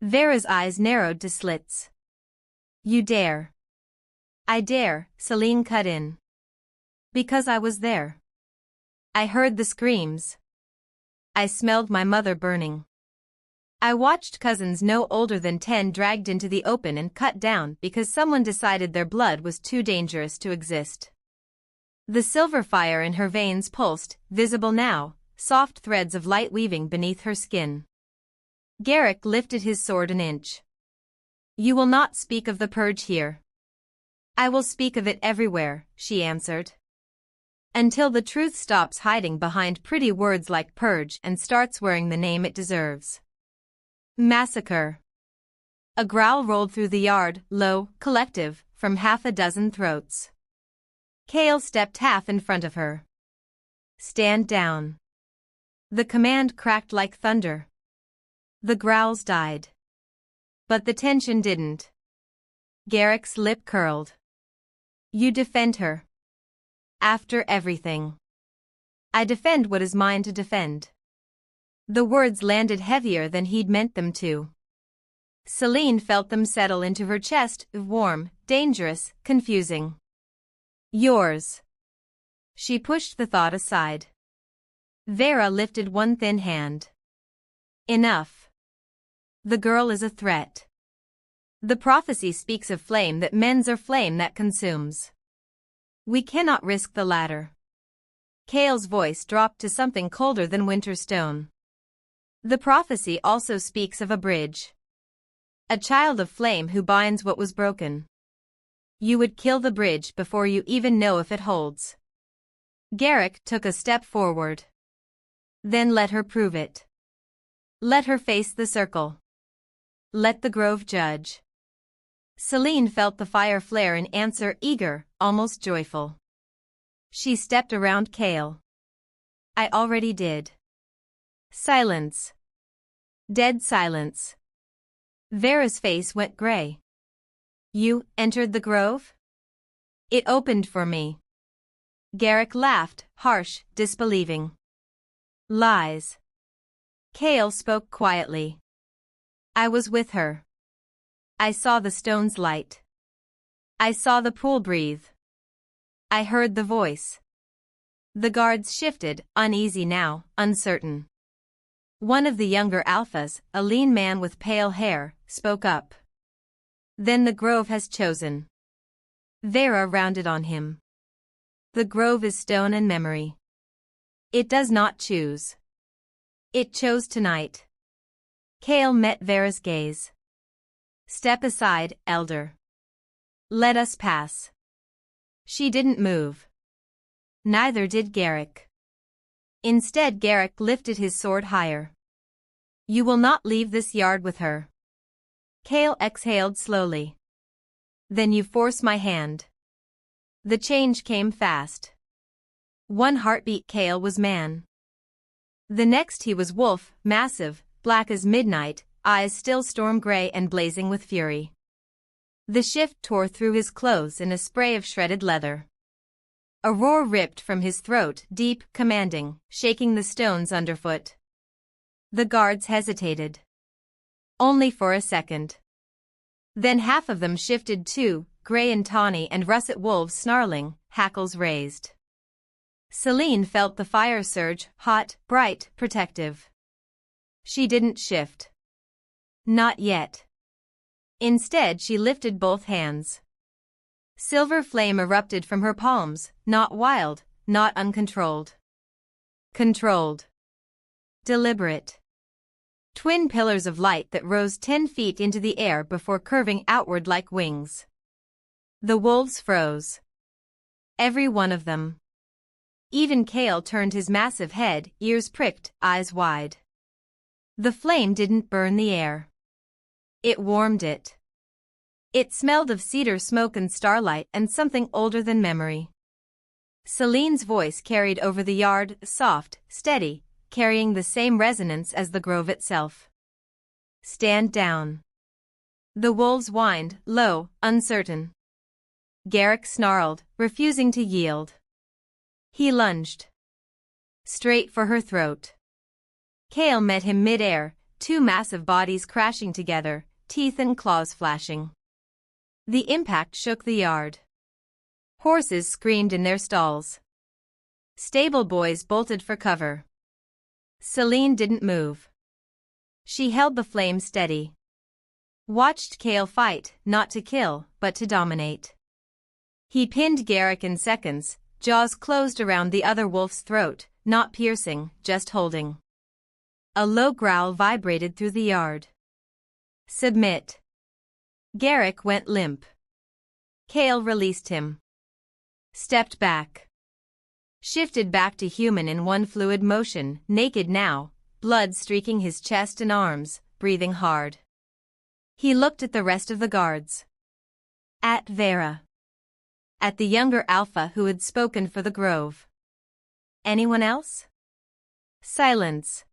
Vera's eyes narrowed to slits. You dare. I dare, Celine cut in. Because I was there. I heard the screams. I smelled my mother burning. I watched cousins no older than 10 dragged into the open and cut down because someone decided their blood was too dangerous to exist. The silver fire in her veins pulsed, visible now, soft threads of light weaving beneath her skin. Garrick lifted his sword an inch. You will not speak of the purge here. I will speak of it everywhere, she answered. Until the truth stops hiding behind pretty words like purge and starts wearing the name it deserves. Massacre. A growl rolled through the yard, low, collective, from half a dozen throats. Cale stepped half in front of her. Stand down. The command cracked like thunder. The growls died. But the tension didn't. Garrick's lip curled. You defend her. After everything. I defend what is mine to defend. The words landed heavier than he'd meant them to. Celine felt them settle into her chest, warm, dangerous, confusing. Yours. She pushed the thought aside. Vera lifted one thin hand. Enough. The girl is a threat. The prophecy speaks of flame that mends or flame that consumes. We cannot risk the latter. Cale's voice dropped to something colder than winter stone. The prophecy also speaks of a bridge. A child of flame who binds what was broken. You would kill the bridge before you even know if it holds. Garrick took a step forward. Then let her prove it. Let her face the circle. Let the grove judge. Celine felt the fire flare in answer, eager, almost joyful. She stepped around Cale. I already did. Silence. Dead silence. Vera's face went gray. You entered the grove? It opened for me. Garrick laughed, harsh, disbelieving. Lies. Cale spoke quietly. I was with her. I saw the stones light. I saw the pool breathe. I heard the voice. The guards shifted, uneasy now, uncertain. One of the younger alphas, a lean man with pale hair, spoke up. Then the grove has chosen. Vera rounded on him. The grove is stone and memory. It does not choose. It chose tonight. Cale met Vera's gaze. Step aside, elder. Let us pass. She didn't move. Neither did Garrick. Instead, Garrick lifted his sword higher. You will not leave this yard with her. Cale exhaled slowly. Then you force my hand. The change came fast. One heartbeat, Cale was man. The next he was wolf, massive, black as midnight, eyes still storm gray and blazing with fury. The shift tore through his clothes in a spray of shredded leather. A roar ripped from his throat, deep, commanding, shaking the stones underfoot. The guards hesitated. Only for a second. Then half of them shifted too, gray and tawny and russet wolves snarling, hackles raised. Celine felt the fire surge, hot, bright, protective. She didn't shift. Not yet. Instead, she lifted both hands. Silver flame erupted from her palms, not wild, not uncontrolled. Controlled. Deliberate. Twin pillars of light that rose 10 feet into the air before curving outward like wings. The wolves froze. Every one of them. Even Cale turned his massive head, ears pricked, eyes wide. The flame didn't burn the air. It warmed it. It smelled of cedar smoke and starlight and something older than memory. Celine's voice carried over the yard, soft, steady, carrying the same resonance as the grove itself. Stand down. The wolves whined, low, uncertain. Garrick snarled, refusing to yield. He lunged. straight for her throat. Kale met him mid-air, two massive bodies crashing together, teeth and claws flashing. The impact shook the yard. Horses screamed in their stalls. Stable boys bolted for cover. Celine didn't move. She held the flame steady. Watched Kale fight, not to kill, but to dominate. He pinned Garrick in seconds, jaws closed around the other wolf's throat, not piercing, just holding. A low growl vibrated through the yard. Submit. Garrick went limp. Kale released him. Stepped back. Shifted back to human in one fluid motion, naked now, blood streaking his chest and arms, breathing hard. He looked at the rest of the guards. At Vera. At the younger alpha who had spoken for the grove. Anyone else? Silence.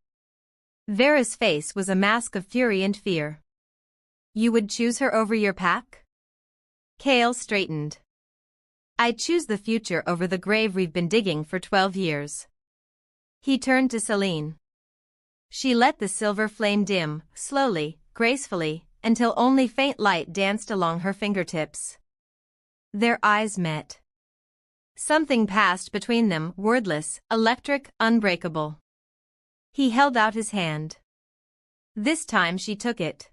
Vera's face was a mask of fury and fear. You would choose her over your pack? Kale straightened. I'd choose the future over the grave we've been digging for 12 years. He turned to Celine. She let the silver flame dim, slowly, gracefully, until only faint light danced along her fingertips. Their eyes met. Something passed between them, wordless, electric, unbreakable. He held out his hand. This time she took it.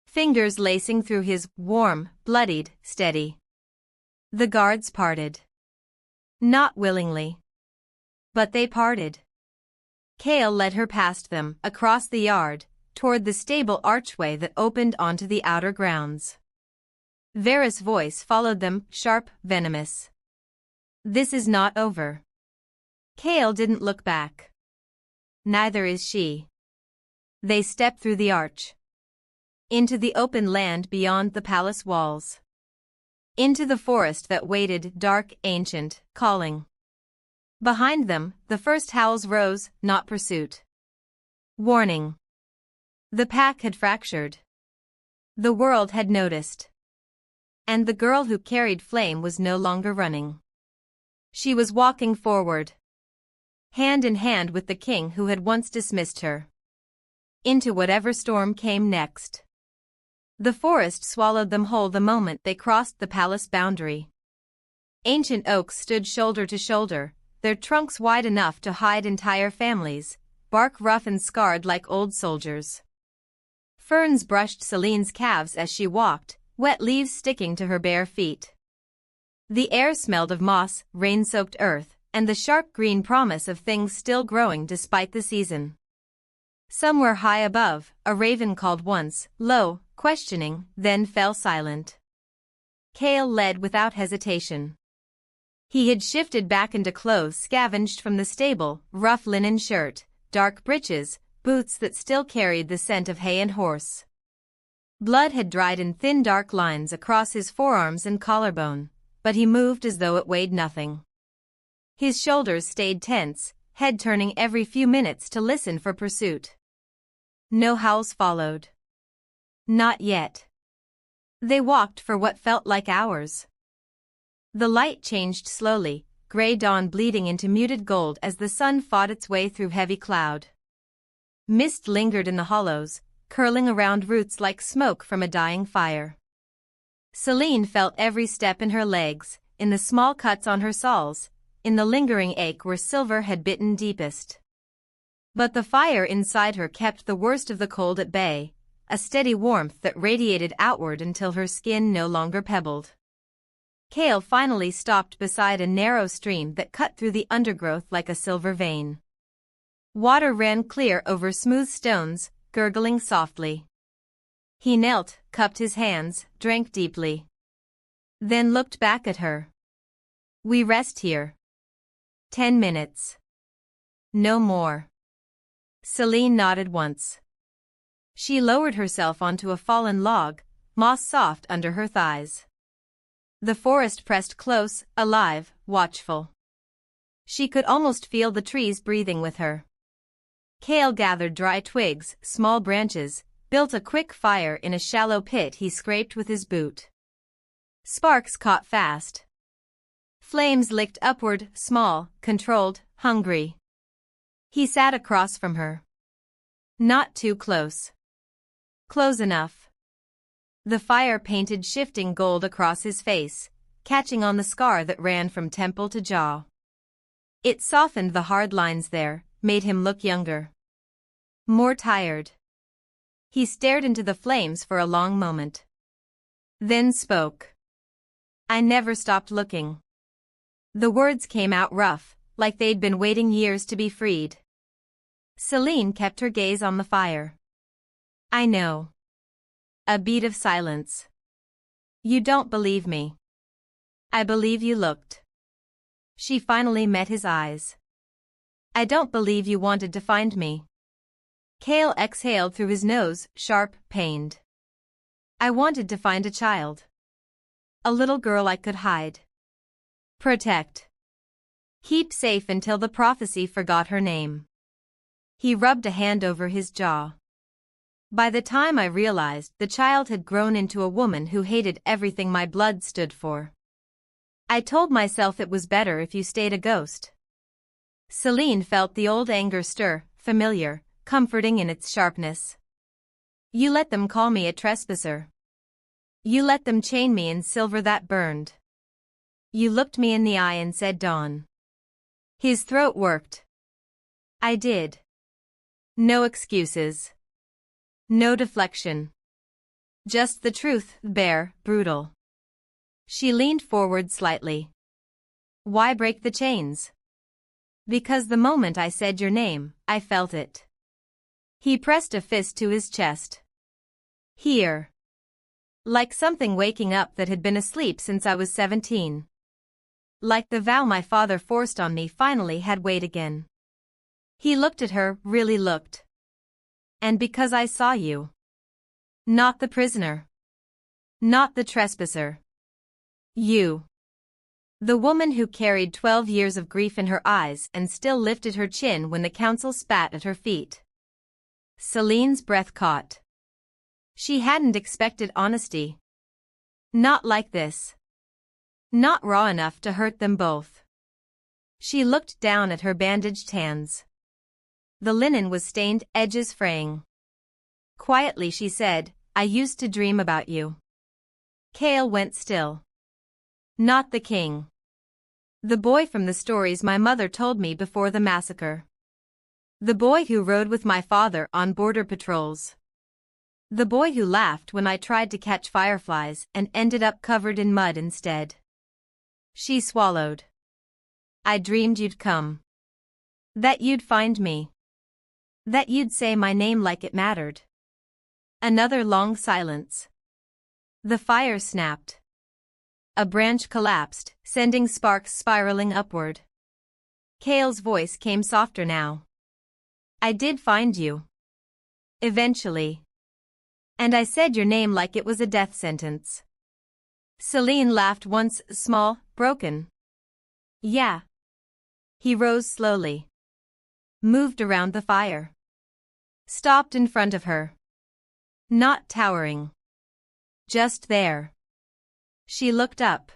Fingers lacing through his, warm, bloodied, steady. The guards parted. Not willingly. But they parted. Kale led her past them, across the yard, toward the stable archway that opened onto the outer grounds. Vera's voice followed them, sharp, venomous. This is not over. Kale didn't look back. Neither is she. They stepped through the arch. Into the open land beyond the palace walls. Into the forest that waited, dark, ancient, calling. Behind them, the first howls rose, not pursuit. Warning. The pack had fractured. The world had noticed. And the girl who carried flame was no longer running. She was walking forward. Hand in hand with the king who had once dismissed her. Into whatever storm came next. The forest swallowed them whole the moment they crossed the palace boundary. Ancient oaks stood shoulder to shoulder, their trunks wide enough to hide entire families, bark rough and scarred like old soldiers. Ferns brushed Celine's calves as she walked, wet leaves sticking to her bare feet. The air smelled of moss, rain-soaked earth, and the sharp green promise of things still growing despite the season. Somewhere high above, a raven called once, low, questioning, then fell silent. Kale led without hesitation. He had shifted back into clothes scavenged from the stable, rough linen shirt, dark breeches, boots that still carried the scent of hay and horse. Blood had dried in thin dark lines across his forearms and collarbone, but he moved as though it weighed nothing. His shoulders stayed tense, head turning every few minutes to listen for pursuit. No howls followed. Not yet. They walked for what felt like hours. The light changed slowly, gray dawn bleeding into muted gold as the sun fought its way through heavy cloud. Mist lingered in the hollows, curling around roots like smoke from a dying fire. Celine felt every step in her legs, in the small cuts on her soles, in the lingering ache where silver had bitten deepest. But the fire inside her kept the worst of the cold at bay, a steady warmth that radiated outward until her skin no longer pebbled. Kale finally stopped beside a narrow stream that cut through the undergrowth like a silver vein. Water ran clear over smooth stones, gurgling softly. He knelt, cupped his hands, drank deeply. Then looked back at her. We rest here. 10 minutes. No more. Celine nodded once. She lowered herself onto a fallen log, moss soft under her thighs. The forest pressed close, alive, watchful. She could almost feel the trees breathing with her. Kale gathered dry twigs, small branches, built a quick fire in a shallow pit he scraped with his boot. Sparks caught fast. Flames licked upward, small, controlled, hungry. He sat across from her. Not too close. Close enough. The fire painted shifting gold across his face, catching on the scar that ran from temple to jaw. It softened the hard lines there, made him look younger. More tired. He stared into the flames for a long moment. Then spoke. I never stopped looking. The words came out rough, like they'd been waiting years to be freed. Celine kept her gaze on the fire. I know. A beat of silence. You don't believe me. I believe you looked. She finally met his eyes. I don't believe you wanted to find me. Cale exhaled through his nose, sharp, pained. I wanted to find a child. A little girl I could hide. Protect. Keep safe until the prophecy forgot her name. He rubbed a hand over his jaw. By the time I realized, the child had grown into a woman who hated everything my blood stood for. I told myself it was better if you stayed a ghost. Celine felt the old anger stir, familiar, comforting in its sharpness. You let them call me a trespasser. You let them chain me in silver that burned. You looked me in the eye and said dawn. His throat worked. I did. No excuses. No deflection. Just the truth, bare, brutal. She leaned forward slightly. Why break the chains? Because the moment I said your name, I felt it. He pressed a fist to his chest. Here. Like something waking up that had been asleep since I was 17. Like the vow my father forced on me finally had weight again. He looked at her, really looked. And because I saw you. Not the prisoner. Not the trespasser. You. The woman who carried 12 years of grief in her eyes and still lifted her chin when the council spat at her feet. Celine's breath caught. She hadn't expected honesty. Not like this. Not raw enough to hurt them both. She looked down at her bandaged hands. The linen was stained, edges fraying. Quietly she said, I used to dream about you. Cale went still. Not the king. The boy from the stories my mother told me before the massacre. The boy who rode with my father on border patrols. The boy who laughed when I tried to catch fireflies and ended up covered in mud instead. She swallowed. I dreamed you'd come. That you'd find me. That you'd say my name like it mattered. Another long silence. The fire snapped. A branch collapsed, sending sparks spiraling upward. Cale's voice came softer now. I did find you. Eventually. And I said your name like it was a death sentence. Celine laughed once, small, broken. Yeah. He rose slowly. Moved around the fire. Stopped in front of her. Not towering. Just there. She looked up.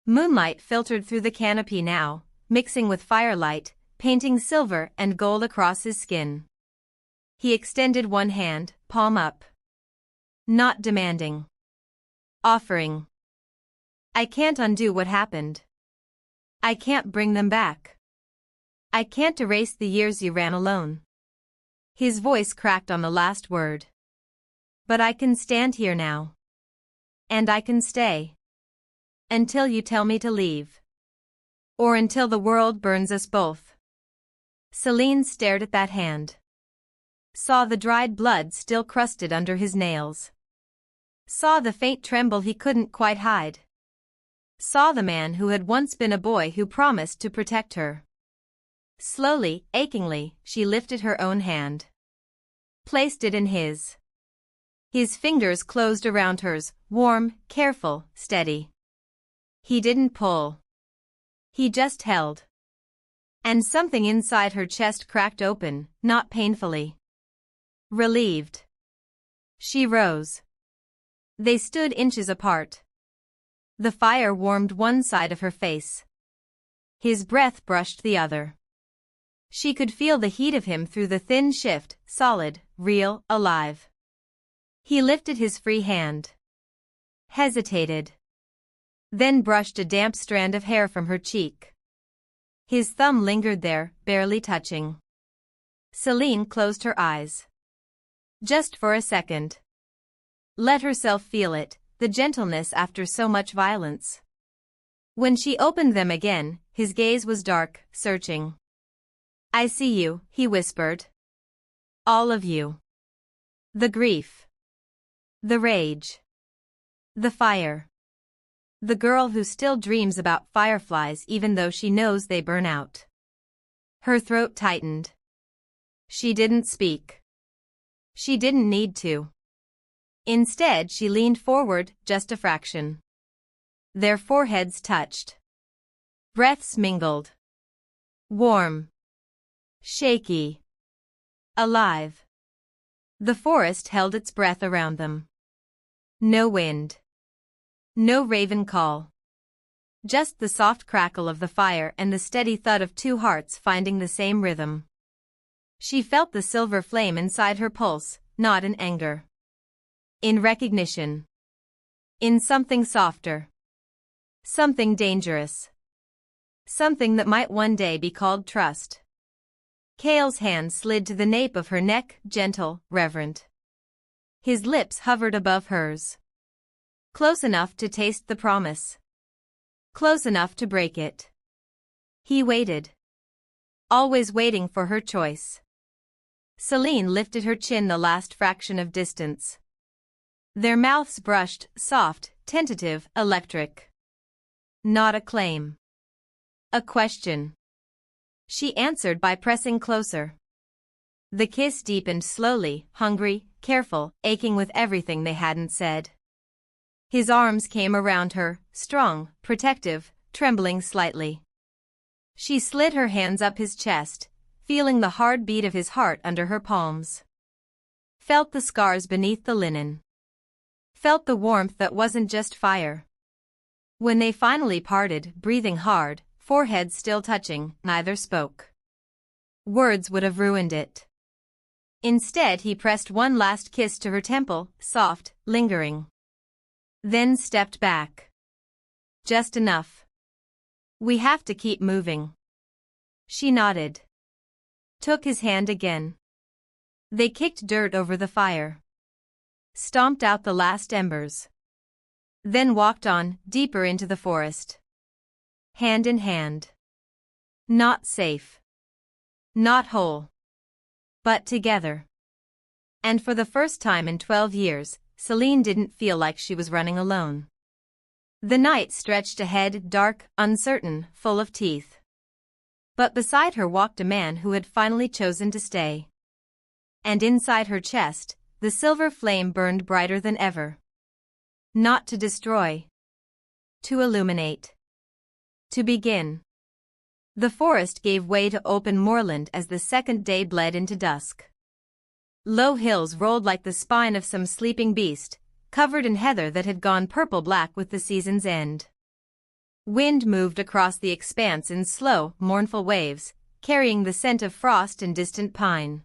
Moonlight filtered through the canopy now, mixing with firelight, painting silver and gold across his skin. He extended one hand, palm up. Not demanding. Offering. I can't undo what happened. I can't bring them back. I can't erase the years you ran alone. His voice cracked on the last word. But I can stand here now. And I can stay. Until you tell me to leave. Or until the world burns us both. Celine stared at that hand. Saw the dried blood still crusted under his nails. Saw the faint tremble he couldn't quite hide. Saw the man who had once been a boy who promised to protect her. Slowly, achingly, she lifted her own hand. Placed it in his. His fingers closed around hers, warm, careful, steady. He didn't pull. He just held. And something inside her chest cracked open, not painfully. Relieved. She rose. They stood inches apart. The fire warmed one side of her face. His breath brushed the other. She could feel the heat of him through the thin shift, solid, real, alive. He lifted his free hand. Hesitated. Then brushed a damp strand of hair from her cheek. His thumb lingered there, barely touching. Celine closed her eyes. Just for a second. Let herself feel it, the gentleness after so much violence. When she opened them again, his gaze was dark, searching. "I see you," he whispered. "All of you. The grief. The rage. The fire. The girl who still dreams about fireflies even though she knows they burn out." Her throat tightened. She didn't speak. She didn't need to. Instead, she leaned forward, just a fraction. Their foreheads touched. Breaths mingled. Warm. Shaky. Alive. The forest held its breath around them. No wind. No raven call. Just the soft crackle of the fire and the steady thud of two hearts finding the same rhythm. She felt the silver flame inside her pulse, not in anger. In recognition. In something softer. Something dangerous. Something that might one day be called trust. Cale's hand slid to the nape of her neck, gentle, reverent. His lips hovered above hers. Close enough to taste the promise. Close enough to break it. He waited. Always waiting for her choice. Celine lifted her chin the last fraction of distance. Their mouths brushed, soft, tentative, electric. Not a claim. A question. She answered by pressing closer. The kiss deepened slowly, hungry, careful, aching with everything they hadn't said. His arms came around her, strong, protective, trembling slightly. She slid her hands up his chest, feeling the hard beat of his heart under her palms. Felt the scars beneath the linen. Felt the warmth that wasn't just fire. When they finally parted, breathing hard, foreheads still touching, neither spoke. Words would have ruined it. Instead, he pressed one last kiss to her temple, soft, lingering. Then stepped back. Just enough. "We have to keep moving." She nodded. Took his hand again. They kicked dirt over the fire. Stomped out the last embers. Then walked on, deeper into the forest. Hand in hand. Not safe. Not whole. But together. And for the first time in 12 years, Celine didn't feel like she was running alone. The night stretched ahead, dark, uncertain, full of teeth. But beside her walked a man who had finally chosen to stay. And inside her chest, the silver flame burned brighter than ever. Not to destroy. To illuminate. To begin. The forest gave way to open moorland as the second day bled into dusk. Low hills rolled like the spine of some sleeping beast, covered in heather that had gone purple-black with the season's end. Wind moved across the expanse in slow, mournful waves, carrying the scent of frost and distant pine.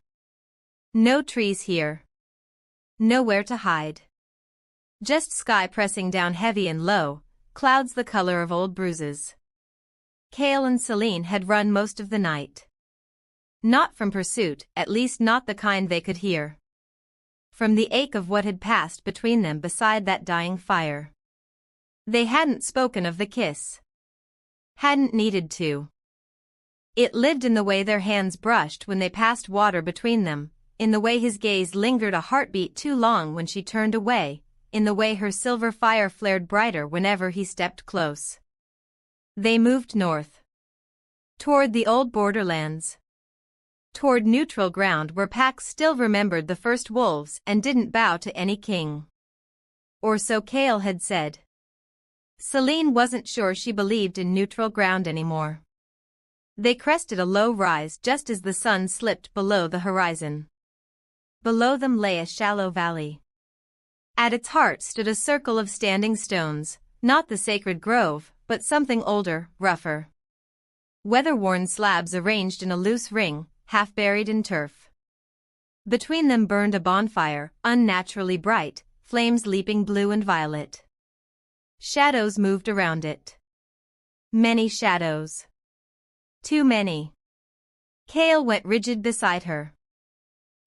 No trees here. Nowhere to hide. Just sky pressing down heavy and low, clouds the color of old bruises. Cale and Celine had run most of the night. Not from pursuit, at least not the kind they could hear. From the ache of what had passed between them beside that dying fire. They hadn't spoken of the kiss. Hadn't needed to. It lived in the way their hands brushed when they passed water between them, in the way his gaze lingered a heartbeat too long when she turned away, in the way her silver fire flared brighter whenever he stepped close. They moved north. Toward the old borderlands. Toward neutral ground where packs still remembered the first wolves and didn't bow to any king. Or so Cale had said. Celine wasn't sure she believed in neutral ground anymore. They crested a low rise just as the sun slipped below the horizon. Below them lay a shallow valley. At its heart stood a circle of standing stones, not the sacred grove, but something older, rougher. weather-worn slabs arranged in a loose ring, half buried in turf. Between them burned a bonfire, unnaturally bright, flames leaping blue and violet. Shadows moved around it. Many shadows. Too many. Cale went rigid beside her.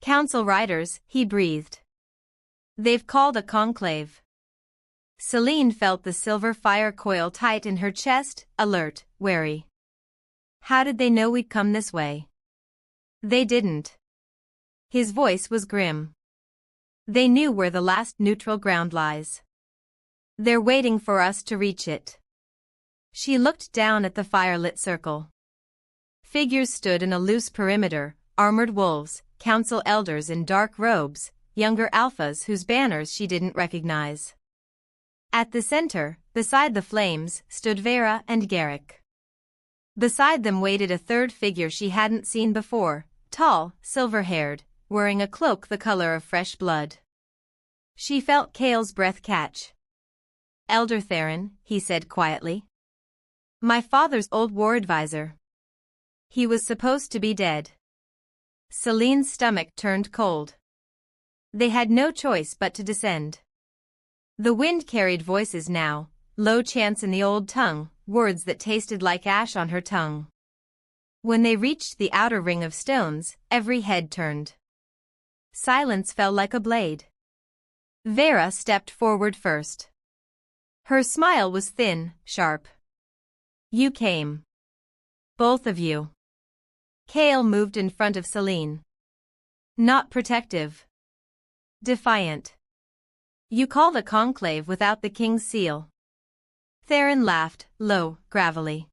"Council riders," he breathed. "They've called a conclave." Celine felt the silver fire coil tight in her chest, alert, wary. "How did they know we'd come this way?" "They didn't." His voice was grim. "They knew where the last neutral ground lies. They're waiting for us to reach it." She looked down at the firelit circle. Figures stood in a loose perimeter, armored wolves, council elders in dark robes, younger alphas whose banners she didn't recognize. At the center, beside the flames, stood Vera and Garrick. Beside them waited a third figure she hadn't seen before, tall, silver-haired, wearing a cloak the color of fresh blood. She felt Cale's breath catch. "Elder Theron," he said quietly. "My father's old war advisor. He was supposed to be dead." Celine's stomach turned cold. They had no choice but to descend. The wind carried voices now, low chants in the old tongue, words that tasted like ash on her tongue. When they reached the outer ring of stones, every head turned. Silence fell like a blade. Vera stepped forward first. Her smile was thin, sharp. "You came. Both of you." Cale moved in front of Celine. Not protective. Defiant. "You called a conclave without the king's seal." Theron laughed, low, gravelly.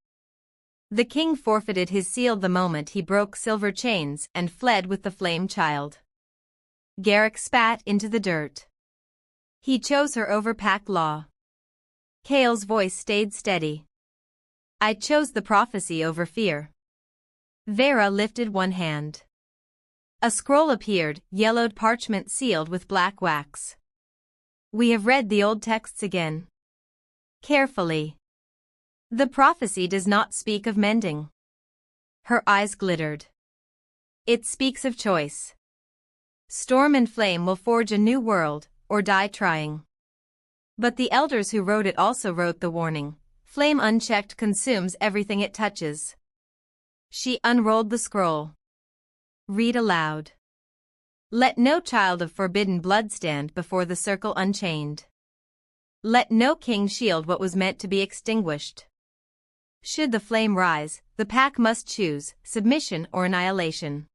"The king forfeited his seal the moment he broke silver chains and fled with the flame child." Garrick spat into the dirt. "He chose her over pack law." Cale's voice stayed steady. "I chose the prophecy over fear." Vera lifted one hand. A scroll appeared, yellowed parchment sealed with black wax. "We have read the old texts again. Carefully. The prophecy does not speak of mending." Her eyes glittered. "It speaks of choice. Storm and flame will forge a new world, or die trying." But the elders who wrote it also wrote the warning: flame unchecked consumes everything it touches. She unrolled the scroll. "Read aloud. Let no child of forbidden blood stand before the circle unchained. Let no king shield what was meant to be extinguished. Should the flame rise, the pack must choose submission or annihilation."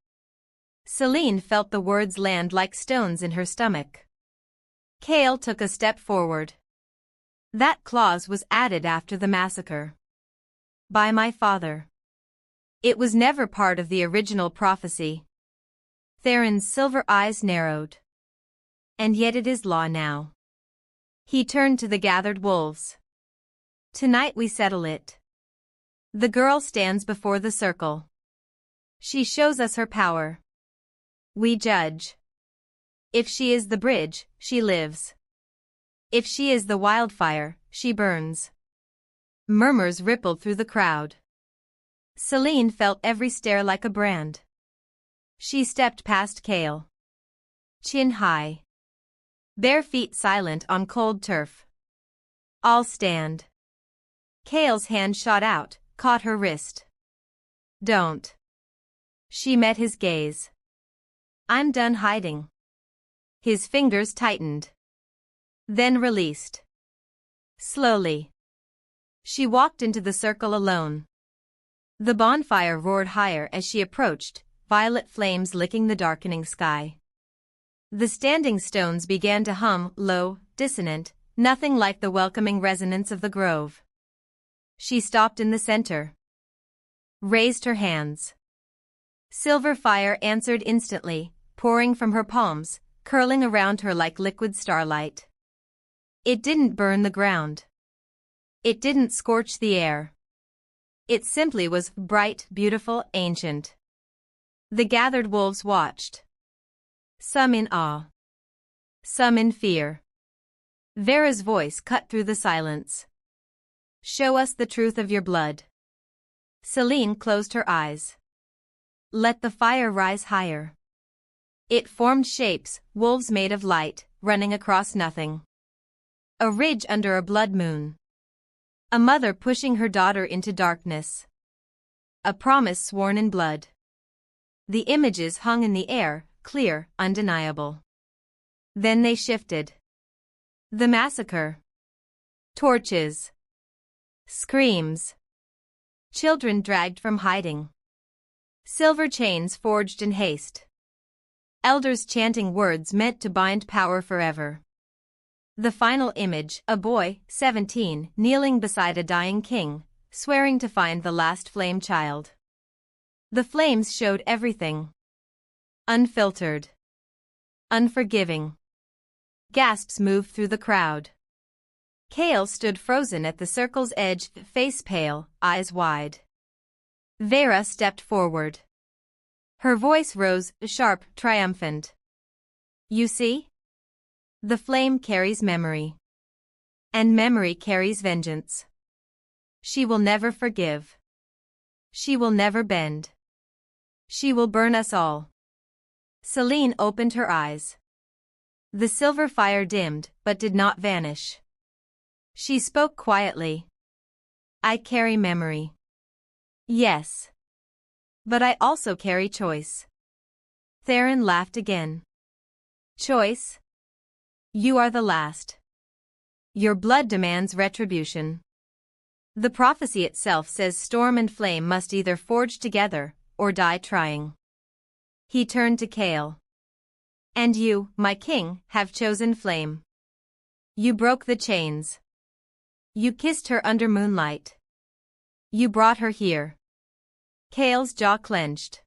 Celine felt the words land like stones in her stomach. Cale took a step forward. "That clause was added after the massacre. By my father. It was never part of the original prophecy." Theron's silver eyes narrowed. "And yet it is law now." He turned to the gathered wolves. "Tonight we settle it. The girl stands before the circle. She shows us her power. We judge. If she is the bridge, she lives. If she is the wildfire, she burns." Murmurs rippled through the crowd. Celine felt every stare like a brand. She stepped past Cale. Chin high. Bare feet silent on cold turf. "I'll stand." Cale's hand shot out, caught her wrist. "Don't." She met his gaze. "I'm done hiding." His fingers tightened. Then released. Slowly. She walked into the circle alone. The bonfire roared higher as she approached, violet flames licking the darkening sky. The standing stones began to hum, low, dissonant, nothing like the welcoming resonance of the grove. She stopped in the center. Raised her hands. Silver fire answered instantly, pouring from her palms, curling around her like liquid starlight. It didn't burn the ground. It didn't scorch the air. It simply was bright, beautiful, ancient. The gathered wolves watched. Some in awe. Some in fear. Vera's voice cut through the silence. "Show us the truth of your blood." Selene closed her eyes. Let the fire rise higher. It formed shapes, wolves made of light, running across nothing. A ridge under a blood moon. A mother pushing her daughter into darkness. A promise sworn in blood. The images hung in the air, clear, undeniable. Then they shifted. The massacre. Torches. Screams. Children dragged from hiding. Silver chains forged in haste. Elders chanting words meant to bind power forever. The final image, a boy, 17, kneeling beside a dying king, swearing to find the last flame child. The flames showed everything. Unfiltered. Unforgiving. Gasps moved through the crowd. Kale stood frozen at the circle's edge, face pale, eyes wide. Vera stepped forward. Her voice rose, sharp, triumphant. You see? The flame carries memory. And memory carries vengeance. She will never forgive. She will never bend. She will burn us all. Selene opened her eyes. The silver fire dimmed, but did not vanish. She spoke quietly. I carry memory. Yes. But I also carry choice. Theron laughed again. Choice? You are the last. Your blood demands retribution. The prophecy itself says storm and flame must either forge together, or die trying. He turned to Kale. And you, my king, have chosen flame. You broke the chains. You kissed her under moonlight. You brought her here. Kale's jaw clenched.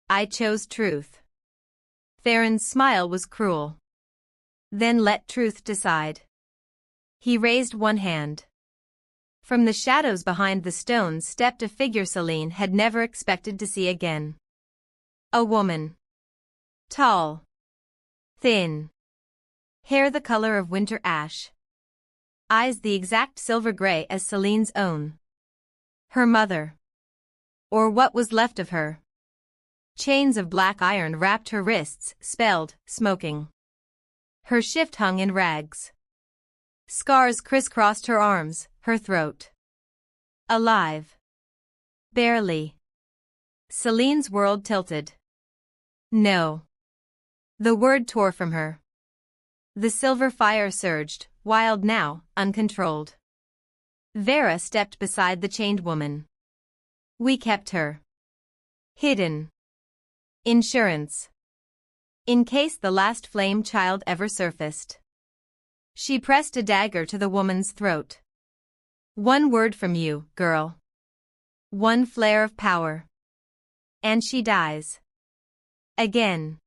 I chose truth. Theron's smile was cruel. Then let truth decide. He raised one hand. From the shadows behind the stones stepped a figure Selene had never expected to see again. A woman. Tall. Thin. Hair the color of winter ash. Eyes the exact silver gray as Selene's own. Her mother. Or what was left of her. Chains of black iron wrapped her wrists, spelled, smoking. Her shift hung in rags. Scars crisscrossed her arms, her throat. Alive. Barely. Selene's world tilted. No. The word tore from her. The silver fire surged, wild now, uncontrolled. Vera stepped beside the chained woman. We kept her. Hidden. Insurance. In case the last flame child ever surfaced. She pressed a dagger to the woman's throat. One word from you, girl. One flare of power. And she dies. Again.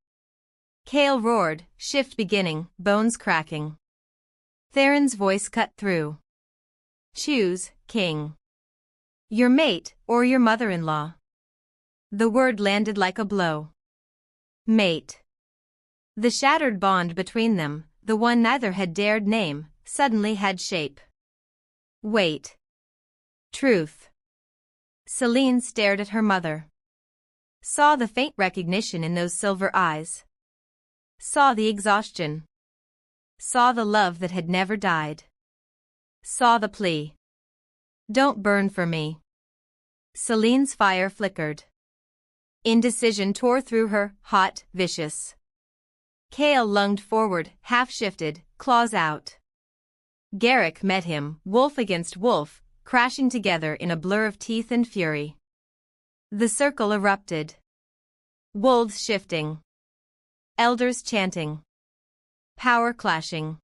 Kale roared, shift beginning, bones cracking. Theron's voice cut through. Choose, king. Your mate, or your mother-in-law. The word landed like a blow. Mate. The shattered bond between them, the one neither had dared name, suddenly had shape. Wait. Truth. Selene stared at her mother. Saw the faint recognition in those silver eyes. Saw the exhaustion. Saw the love that had never died. Saw the plea. Don't burn for me. Selene's fire flickered. Indecision tore through her, hot, vicious. Kale lunged forward, half-shifted, claws out. Garrick met him, wolf against wolf, crashing together in a blur of teeth and fury. The circle erupted. Wolves shifting. Elders chanting. Power clashing.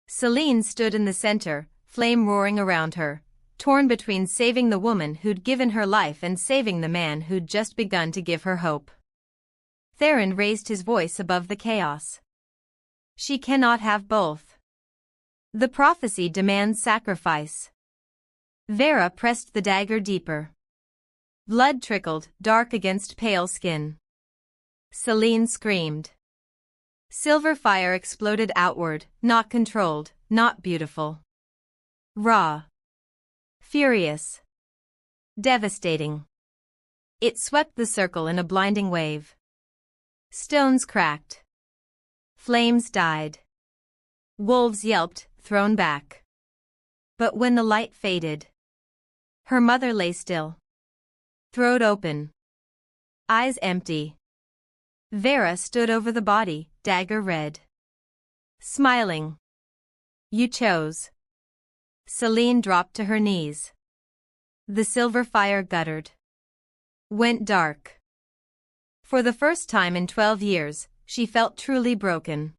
Selene stood in the center, flame roaring around her, torn between saving the woman who'd given her life and saving the man who'd just begun to give her hope. Theron raised his voice above the chaos. She cannot have both. The prophecy demands sacrifice. Vera pressed the dagger deeper. Blood trickled, dark against pale skin. Selene screamed. Silver fire exploded outward, not controlled, not beautiful. Raw. Furious. Devastating. It swept the circle in a blinding wave. Stones cracked. Flames died. Wolves yelped, thrown back. But when the light faded, her mother lay still. Throat open. Eyes empty. Vera stood over the body, dagger red. Smiling. You chose. Celine dropped to her knees. The silver fire guttered. Went dark. For the first time in 12 years, she felt truly broken.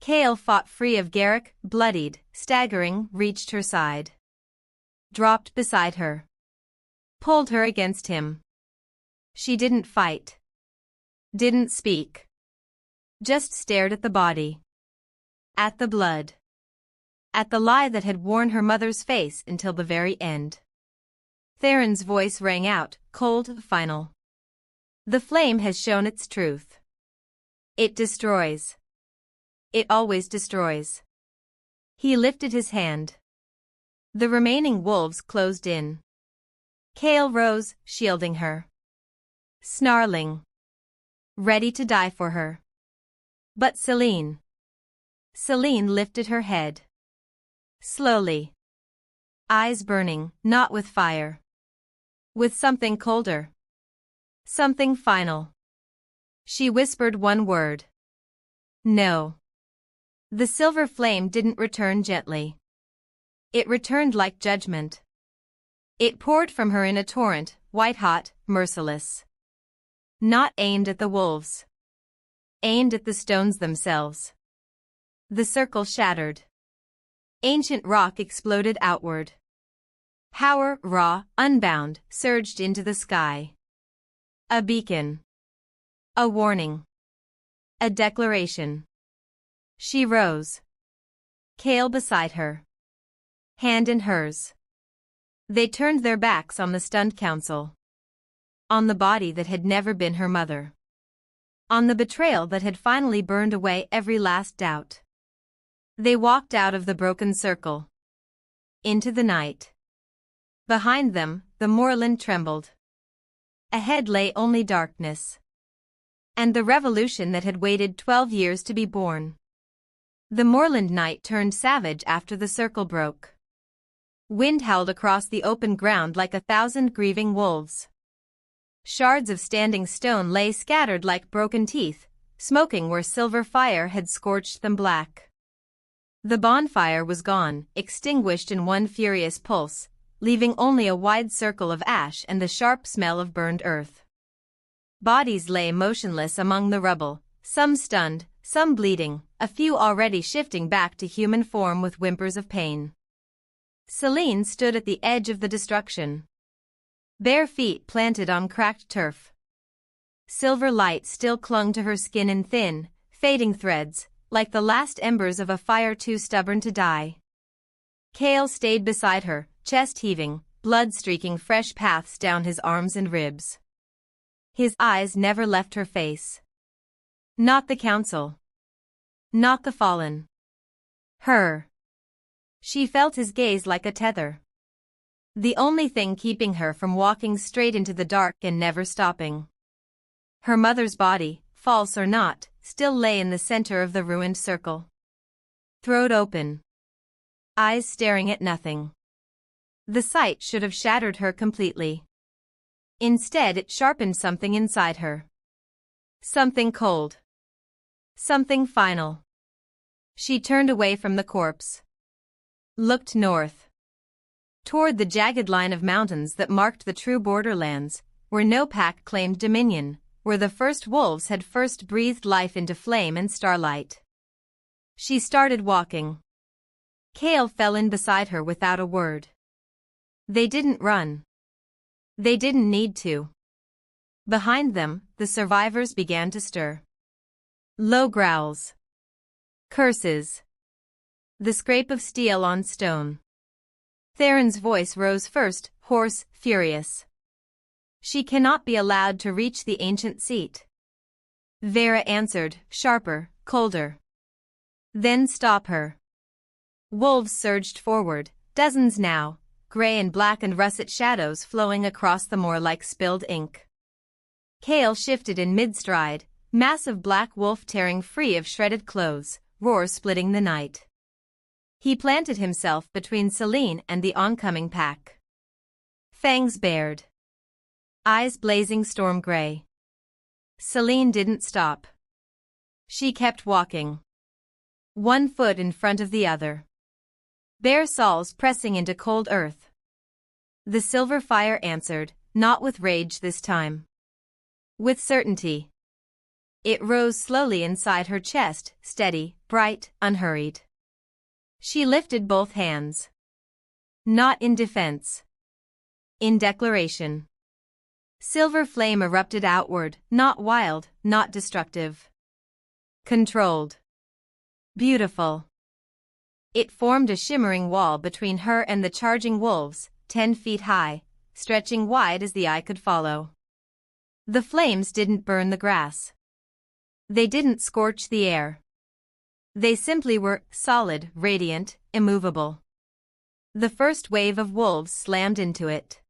Cale fought free of Garrick, bloodied, staggering, reached her side. Dropped beside her. Pulled her against him. She didn't fight. Didn't speak. Just stared at the body. At the blood. At the lie that had worn her mother's face until the very end. Theron's voice rang out, cold, final. The flame has shown its truth. It destroys. It always destroys. He lifted his hand. The remaining wolves closed in. Cale rose, shielding her. Snarling. Ready to die for her. But Celine. Celine lifted her head. Slowly. Eyes burning, not with fire. With something colder. Something final. She whispered one word. No. The silver flame didn't return gently. It returned like judgment. It poured from her in a torrent, white-hot, merciless. Not aimed at the wolves. Aimed at the stones themselves. The circle shattered. Ancient rock exploded outward. Power, raw, unbound, surged into the sky. A beacon. A warning. A declaration. She rose. Cale beside her. Hand in hers. They turned their backs on the stunned council. On the body that had never been her mother. On the betrayal that had finally burned away every last doubt. They walked out of the broken circle. Into the night. Behind them, the moorland trembled. Ahead lay only darkness. And the revolution that had waited 12 years to be born. The moorland night turned savage after the circle broke. Wind howled across the open ground like 1,000 grieving wolves. Shards of standing stone lay scattered like broken teeth, smoking where silver fire had scorched them black. The bonfire was gone, extinguished in one furious pulse, leaving only a wide circle of ash and the sharp smell of burned earth. Bodies lay motionless among the rubble, some stunned, some bleeding, a few already shifting back to human form with whimpers of pain. Celine stood at the edge of the destruction. Bare feet planted on cracked turf. Silver light still clung to her skin in thin, fading threads, like the last embers of a fire too stubborn to die. Cale stayed beside her, chest heaving, blood streaking fresh paths down his arms and ribs. His eyes never left her face. Not the council. Not the fallen. Her. She felt his gaze like a tether. The only thing keeping her from walking straight into the dark and never stopping. Her mother's body, false or not, still lay in the center of the ruined circle. Throat open. Eyes staring at nothing. The sight should have shattered her completely. Instead it sharpened something inside her. Something cold. Something final. She turned away from the corpse. Looked north. Toward the jagged line of mountains that marked the true borderlands, where no pack claimed dominion, where the first wolves had first breathed life into flame and starlight. She started walking. Cale fell in beside her without a word. They didn't run. They didn't need to. Behind them, the survivors began to stir. Low growls. Curses. The scrape of steel on stone. Theron's voice rose first, hoarse, furious. She cannot be allowed to reach the ancient seat. Vera answered, sharper, colder. Then stop her. Wolves surged forward, dozens now, gray and black and russet shadows flowing across the moor like spilled ink. Kale shifted in mid-stride, massive black wolf tearing free of shredded clothes, roar splitting the night. He planted himself between Selene and the oncoming pack. Fangs bared. Eyes blazing storm gray. Selene didn't stop. She kept walking. One foot in front of the other. Bare soles pressing into cold earth. The silver fire answered, not with rage this time. With certainty. It rose slowly inside her chest, steady, bright, unhurried. She lifted both hands. Not in defense. In declaration. Silver flame erupted outward, not wild, not destructive. Controlled. Beautiful. It formed a shimmering wall between her and the charging wolves, 10 feet high, stretching wide as the eye could follow. The flames didn't burn the grass. They didn't scorch the air. They simply were solid, radiant, immovable. The first wave of wolves slammed into it.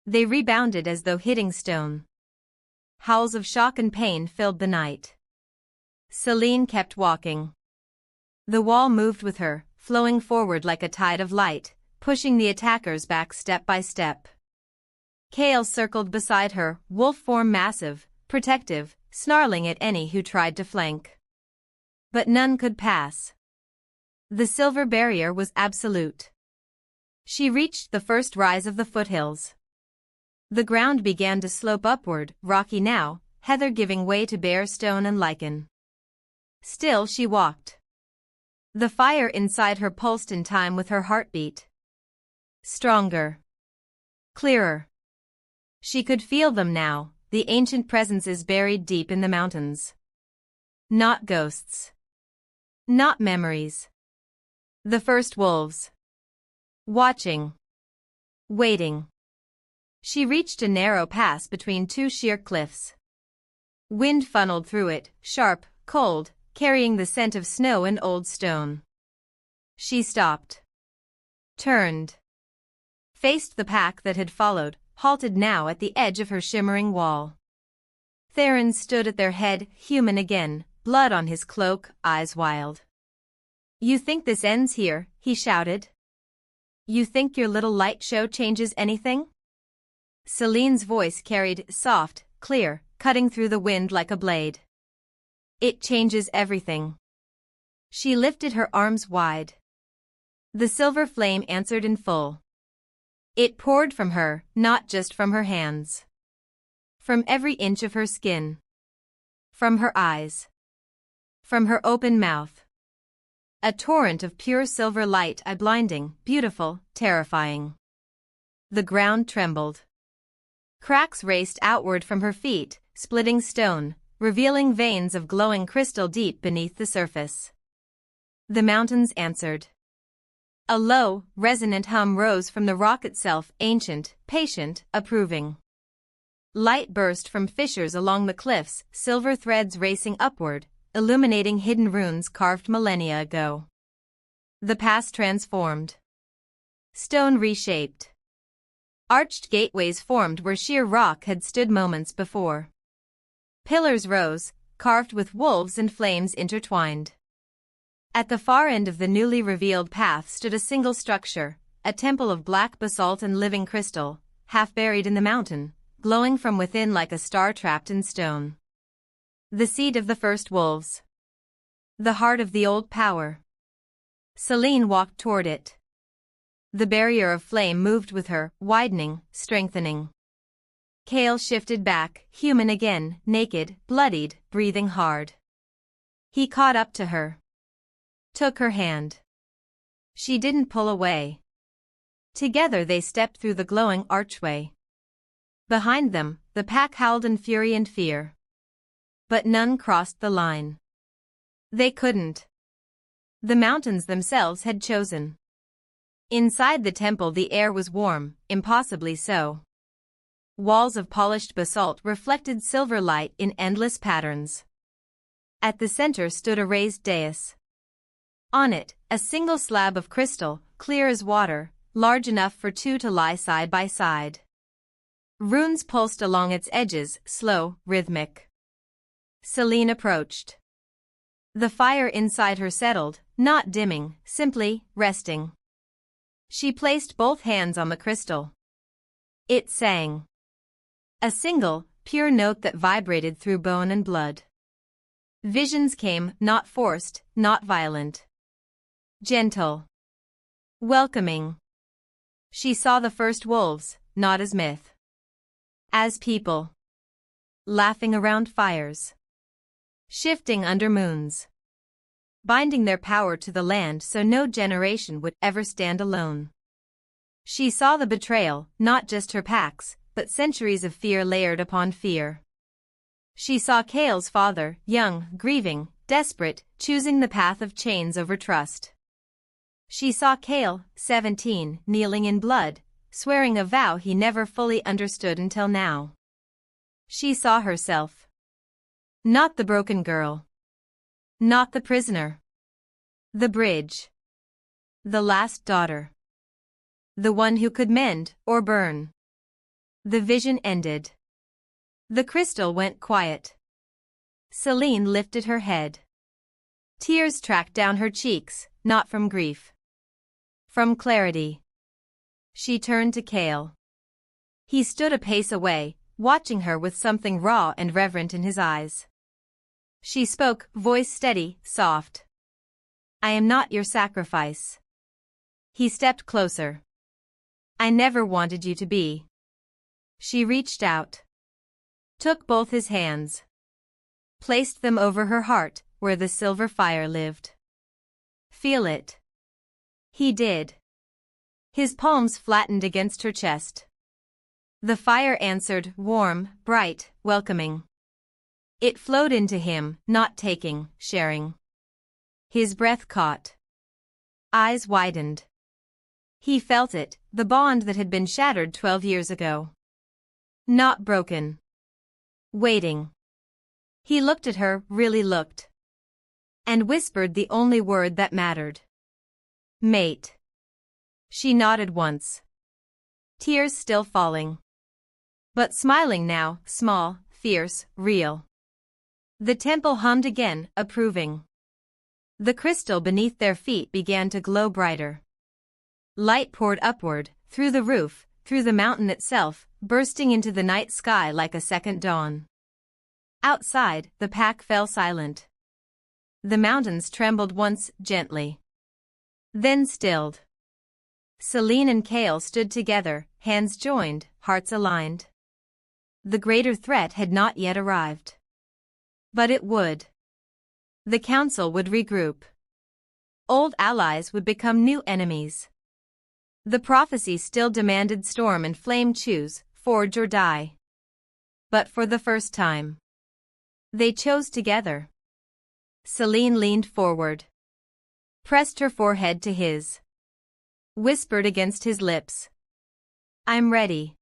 They rebounded as though hitting stone. Howls of shock and pain filled the night. Selene kept walking. The wall moved with her, flowing forward like a tide of light, pushing the attackers back step by step. Kale circled beside her, wolf form massive, protective, snarling at any who tried to flank. But none could pass. The silver barrier was absolute. She reached the first rise of the foothills. The ground began to slope upward, rocky now, heather giving way to bare stone and lichen. Still she walked. The fire inside her pulsed in time with her heartbeat. Stronger. Clearer. She could feel them now, the ancient presences buried deep in the mountains. Not ghosts. Not memories. The first wolves. Watching. Waiting. She reached a narrow pass between two sheer cliffs. Wind funneled through it, sharp, cold, carrying the scent of snow and old stone. She stopped. Turned. Faced the pack that had followed, halted now at the edge of her shimmering wall. Theron stood at their head, human again, blood on his cloak, eyes wild. "You think this ends here?" he shouted. "You think your little light show changes anything?" Selene's voice carried, soft, clear, cutting through the wind like a blade. "It changes everything." She lifted her arms wide. The silver flame answered in full. It poured from her, not just from her hands. From every inch of her skin. From her eyes. From her open mouth. A torrent of pure silver light, blinding, beautiful, terrifying. The ground trembled. Cracks raced outward from her feet, splitting stone, revealing veins of glowing crystal deep beneath the surface. The mountains answered. A low, resonant hum rose from the rock itself, ancient, patient, approving. Light burst from fissures along the cliffs, silver threads racing upward, illuminating hidden runes carved millennia ago. The past transformed. Stone reshaped. Arched gateways formed where sheer rock had stood moments before. Pillars rose, carved with wolves and flames intertwined. At the far end of the newly revealed path stood a single structure, a temple of black basalt and living crystal, half buried in the mountain, glowing from within like a star trapped in stone. The seat of the first wolves. The heart of the old power. Selene walked toward it. The barrier of flame moved with her, widening, strengthening. Kale shifted back, human again, naked, bloodied, breathing hard. He caught up to her. Took her hand. She didn't pull away. Together they stepped through the glowing archway. Behind them, the pack howled in fury and fear. But none crossed the line. They couldn't. The mountains themselves had chosen. Inside the temple the air was warm, impossibly so. Walls of polished basalt reflected silver light in endless patterns. At the center stood a raised dais. On it, a single slab of crystal, clear as water, large enough for two to lie side by side. Runes pulsed along its edges, slow, rhythmic. Celine approached. The fire inside her settled, not dimming, simply resting. She placed both hands on the crystal. It sang. A single, pure note that vibrated through bone and blood. Visions came, not forced, not violent. Gentle. Welcoming. She saw the first wolves, not as myth. As people. Laughing around fires. Shifting under moons. Binding their power to the land so no generation would ever stand alone. She saw the betrayal, not just her packs, but centuries of fear layered upon fear. She saw Kale's father, young, grieving, desperate, choosing the path of chains over trust. She saw Kale, 17, kneeling in blood, swearing a vow he never fully understood until now. She saw herself. Not the broken girl. Not the prisoner. The bridge. The last daughter. The one who could mend or burn. The vision ended. The crystal went quiet. Celine lifted her head. Tears tracked down her cheeks, not from grief. From clarity. She turned to Kale. He stood a pace away, watching her with something raw and reverent in his eyes. She spoke, voice steady, soft. I am not your sacrifice. He stepped closer. I never wanted you to be. She reached out. Took both his hands. Placed them over her heart, where the silver fire lived. Feel it. He did. His palms flattened against her chest. The fire answered, warm, bright, welcoming. It flowed into him, not taking, sharing. His breath caught. Eyes widened. He felt it, the bond that had been shattered 12 years ago. Not broken. Waiting. He looked at her, really looked. And whispered the only word that mattered. Mate. She nodded once. Tears still falling. But smiling now, small, fierce, real. The temple hummed again, approving. The crystal beneath their feet began to glow brighter. Light poured upward, through the roof, through the mountain itself, bursting into the night sky like a second dawn. Outside, the pack fell silent. The mountains trembled once, gently. Then stilled. Celine and Kale stood together, hands joined, hearts aligned. The greater threat had not yet arrived. But it would. The council would regroup. Old allies would become new enemies. The prophecy still demanded storm and flame, choose, forge or die. But for the first time, they chose together. Celine leaned forward. Pressed her forehead to his. Whispered against his lips. I'm ready.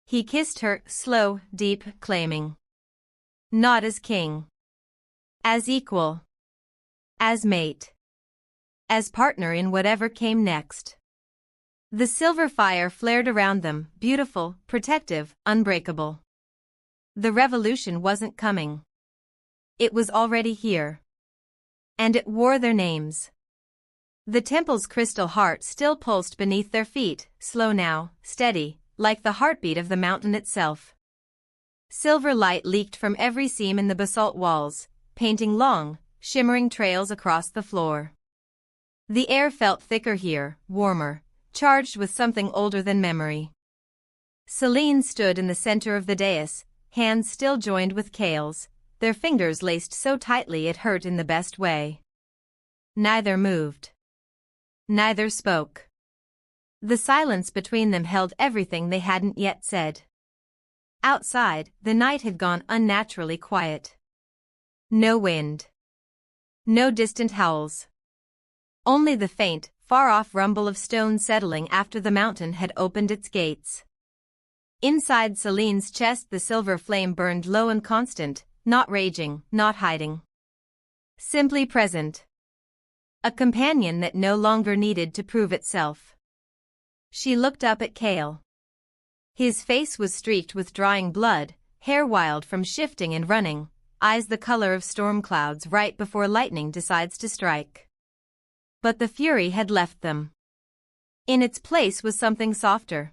He kissed her, slow, deep, claiming. Not as king. As equal. As mate. As partner in whatever came next. The silver fire flared around them, beautiful, protective, unbreakable. The revolution wasn't coming. It was already here. And it wore their names. The temple's crystal heart still pulsed beneath their feet, slow now, steady, like the heartbeat of the mountain itself. Silver light leaked from every seam in the basalt walls, painting long, shimmering trails across the floor. The air felt thicker here, warmer, charged with something older than memory. Celine stood in the center of the dais, hands still joined with Kale's, their fingers laced so tightly it hurt in the best way. Neither moved. Neither spoke. The silence between them held everything they hadn't yet said. Outside, the night had gone unnaturally quiet. No wind. No distant howls. Only the faint, far-off rumble of stone settling after the mountain had opened its gates. Inside Celine's chest the silver flame burned low and constant, not raging, not hiding. Simply present. A companion that no longer needed to prove itself. She looked up at Kale. His face was streaked with drying blood, hair wild from shifting and running, eyes the color of storm clouds right before lightning decides to strike. But the fury had left them. In its place was something softer.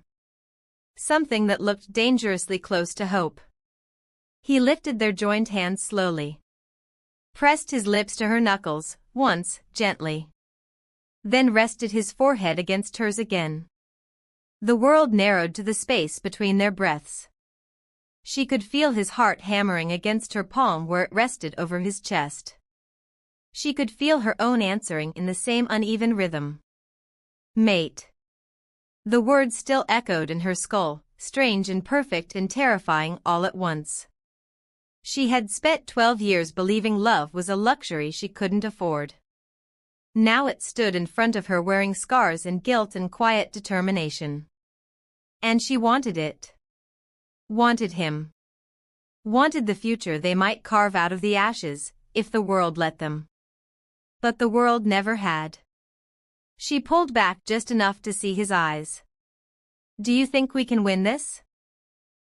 Something that looked dangerously close to hope. He lifted their joined hands slowly. Pressed his lips to her knuckles, once, gently. Then rested his forehead against hers again. The world narrowed to the space between their breaths. She could feel his heart hammering against her palm where it rested over his chest. She could feel her own answering in the same uneven rhythm. Mate. The words still echoed in her skull, strange and perfect and terrifying all at once. She had spent 12 years believing love was a luxury she couldn't afford. Now it stood in front of her wearing scars and guilt and quiet determination. And she wanted it. Wanted him. Wanted the future they might carve out of the ashes, if the world let them. But the world never had. She pulled back just enough to see his eyes. Do you think we can win this?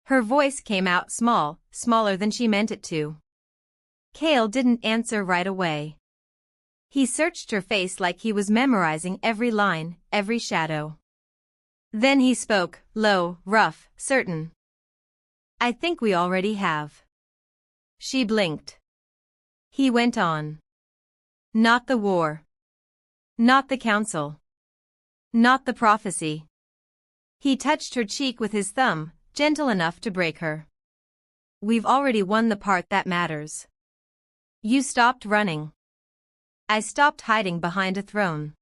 Her voice came out small, smaller than she meant it to. Kale didn't answer right away. He searched her face like he was memorizing every line, every shadow. Then he spoke, low, rough, certain. I think we already have. She blinked. He went on. Not the war. Not the council. Not the prophecy. He touched her cheek with his thumb, gentle enough to break her. We've already won the part that matters. You stopped running. I stopped hiding behind a throne.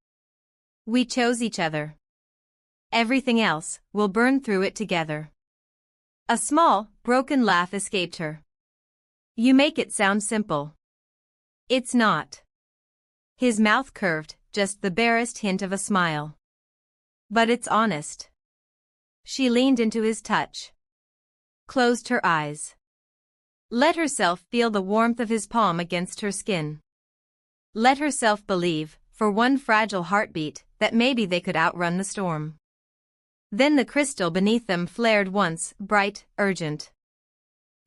We chose each other. Everything else, we'll burn through it together. A small, broken laugh escaped her. You make it sound simple. It's not. His mouth curved, just the barest hint of a smile. But it's honest. She leaned into his touch. Closed her eyes. Let herself feel the warmth of his palm against her skin. Let herself believe, for one fragile heartbeat, that maybe they could outrun the storm. Then the crystal beneath them flared once, bright, urgent.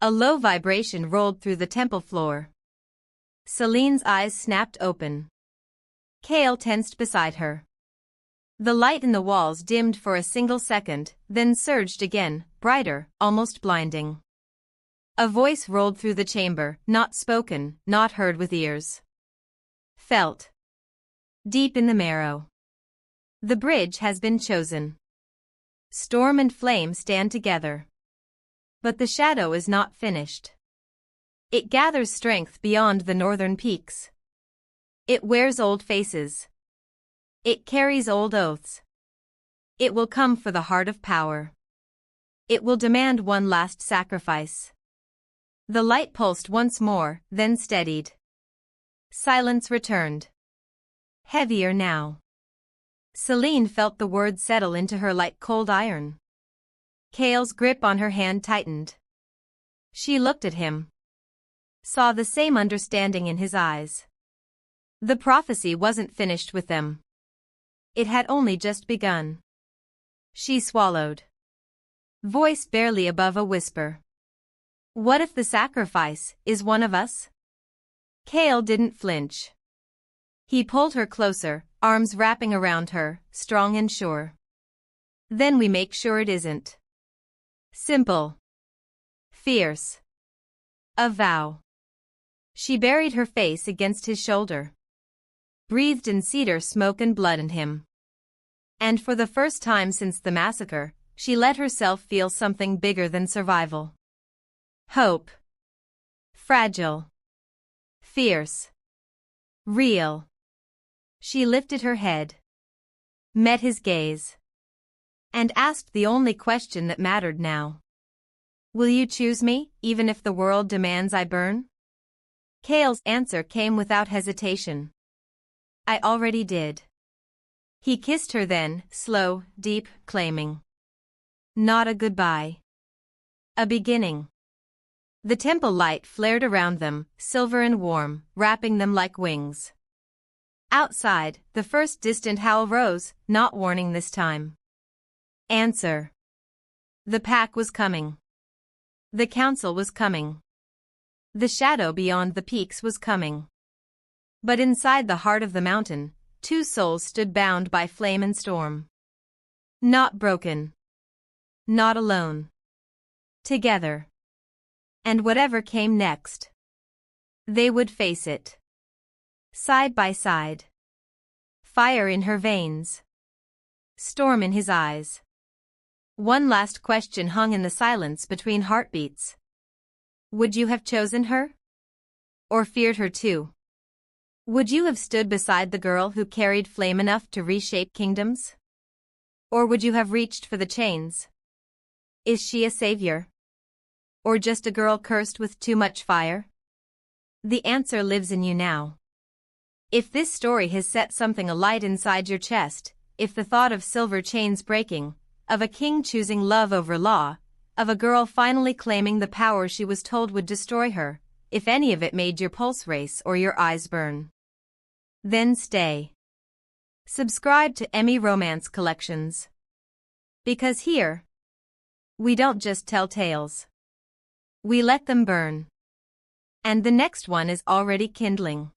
A low vibration rolled through the temple floor. Celine's eyes snapped open. Kale tensed beside her. The light in the walls dimmed for a single second, then surged again, brighter, almost blinding. A voice rolled through the chamber, not spoken, not heard with ears. Felt. Deep in the marrow. The bridge has been chosen. Storm and flame stand together. But the shadow is not finished. It gathers strength beyond the northern peaks. It wears old faces. It carries old oaths. It will come for the heart of power. It will demand one last sacrifice. The light pulsed once more, then steadied. Silence returned. Heavier now. Celine felt the words settle into her like cold iron. Kale's grip on her hand tightened. She looked at him. Saw the same understanding in his eyes. The prophecy wasn't finished with them. It had only just begun. She swallowed. Voice barely above a whisper. What if the sacrifice is one of us? Kale didn't flinch. He pulled her closer, arms wrapping around her, strong and sure. Then we make sure it isn't. Simple. Fierce. A vow. She buried her face against his shoulder. Breathed in cedar smoke and blood in him. And for the first time since the massacre, she let herself feel something bigger than survival. Hope. Fragile. Fierce. Real. She lifted her head. Met his gaze. And asked the only question that mattered now. Will you choose me, even if the world demands I burn? Kale's answer came without hesitation. I already did. He kissed her then, slow, deep, claiming. Not a goodbye. A beginning. The temple light flared around them, silver and warm, wrapping them like wings. Outside, the first distant howl rose, not warning this time. Answer. The pack was coming. The council was coming. The shadow beyond the peaks was coming. But inside the heart of the mountain, two souls stood bound by flame and storm. Not broken. Not alone. Together. And whatever came next, they would face it. Side by side. Fire in her veins. Storm in his eyes. One last question hung in the silence between heartbeats. Would you have chosen her? Or feared her too? Would you have stood beside the girl who carried flame enough to reshape kingdoms? Or would you have reached for the chains? Is she a savior? Or just a girl cursed with too much fire? The answer lives in you now. If this story has set something alight inside your chest, if the thought of silver chains breaking, of a king choosing love over law, of a girl finally claiming the power she was told would destroy her, if any of it made your pulse race or your eyes burn, then stay. Subscribe to Emmy Romance Collections. Because here, we don't just tell tales. We let them burn. And the next one is already kindling.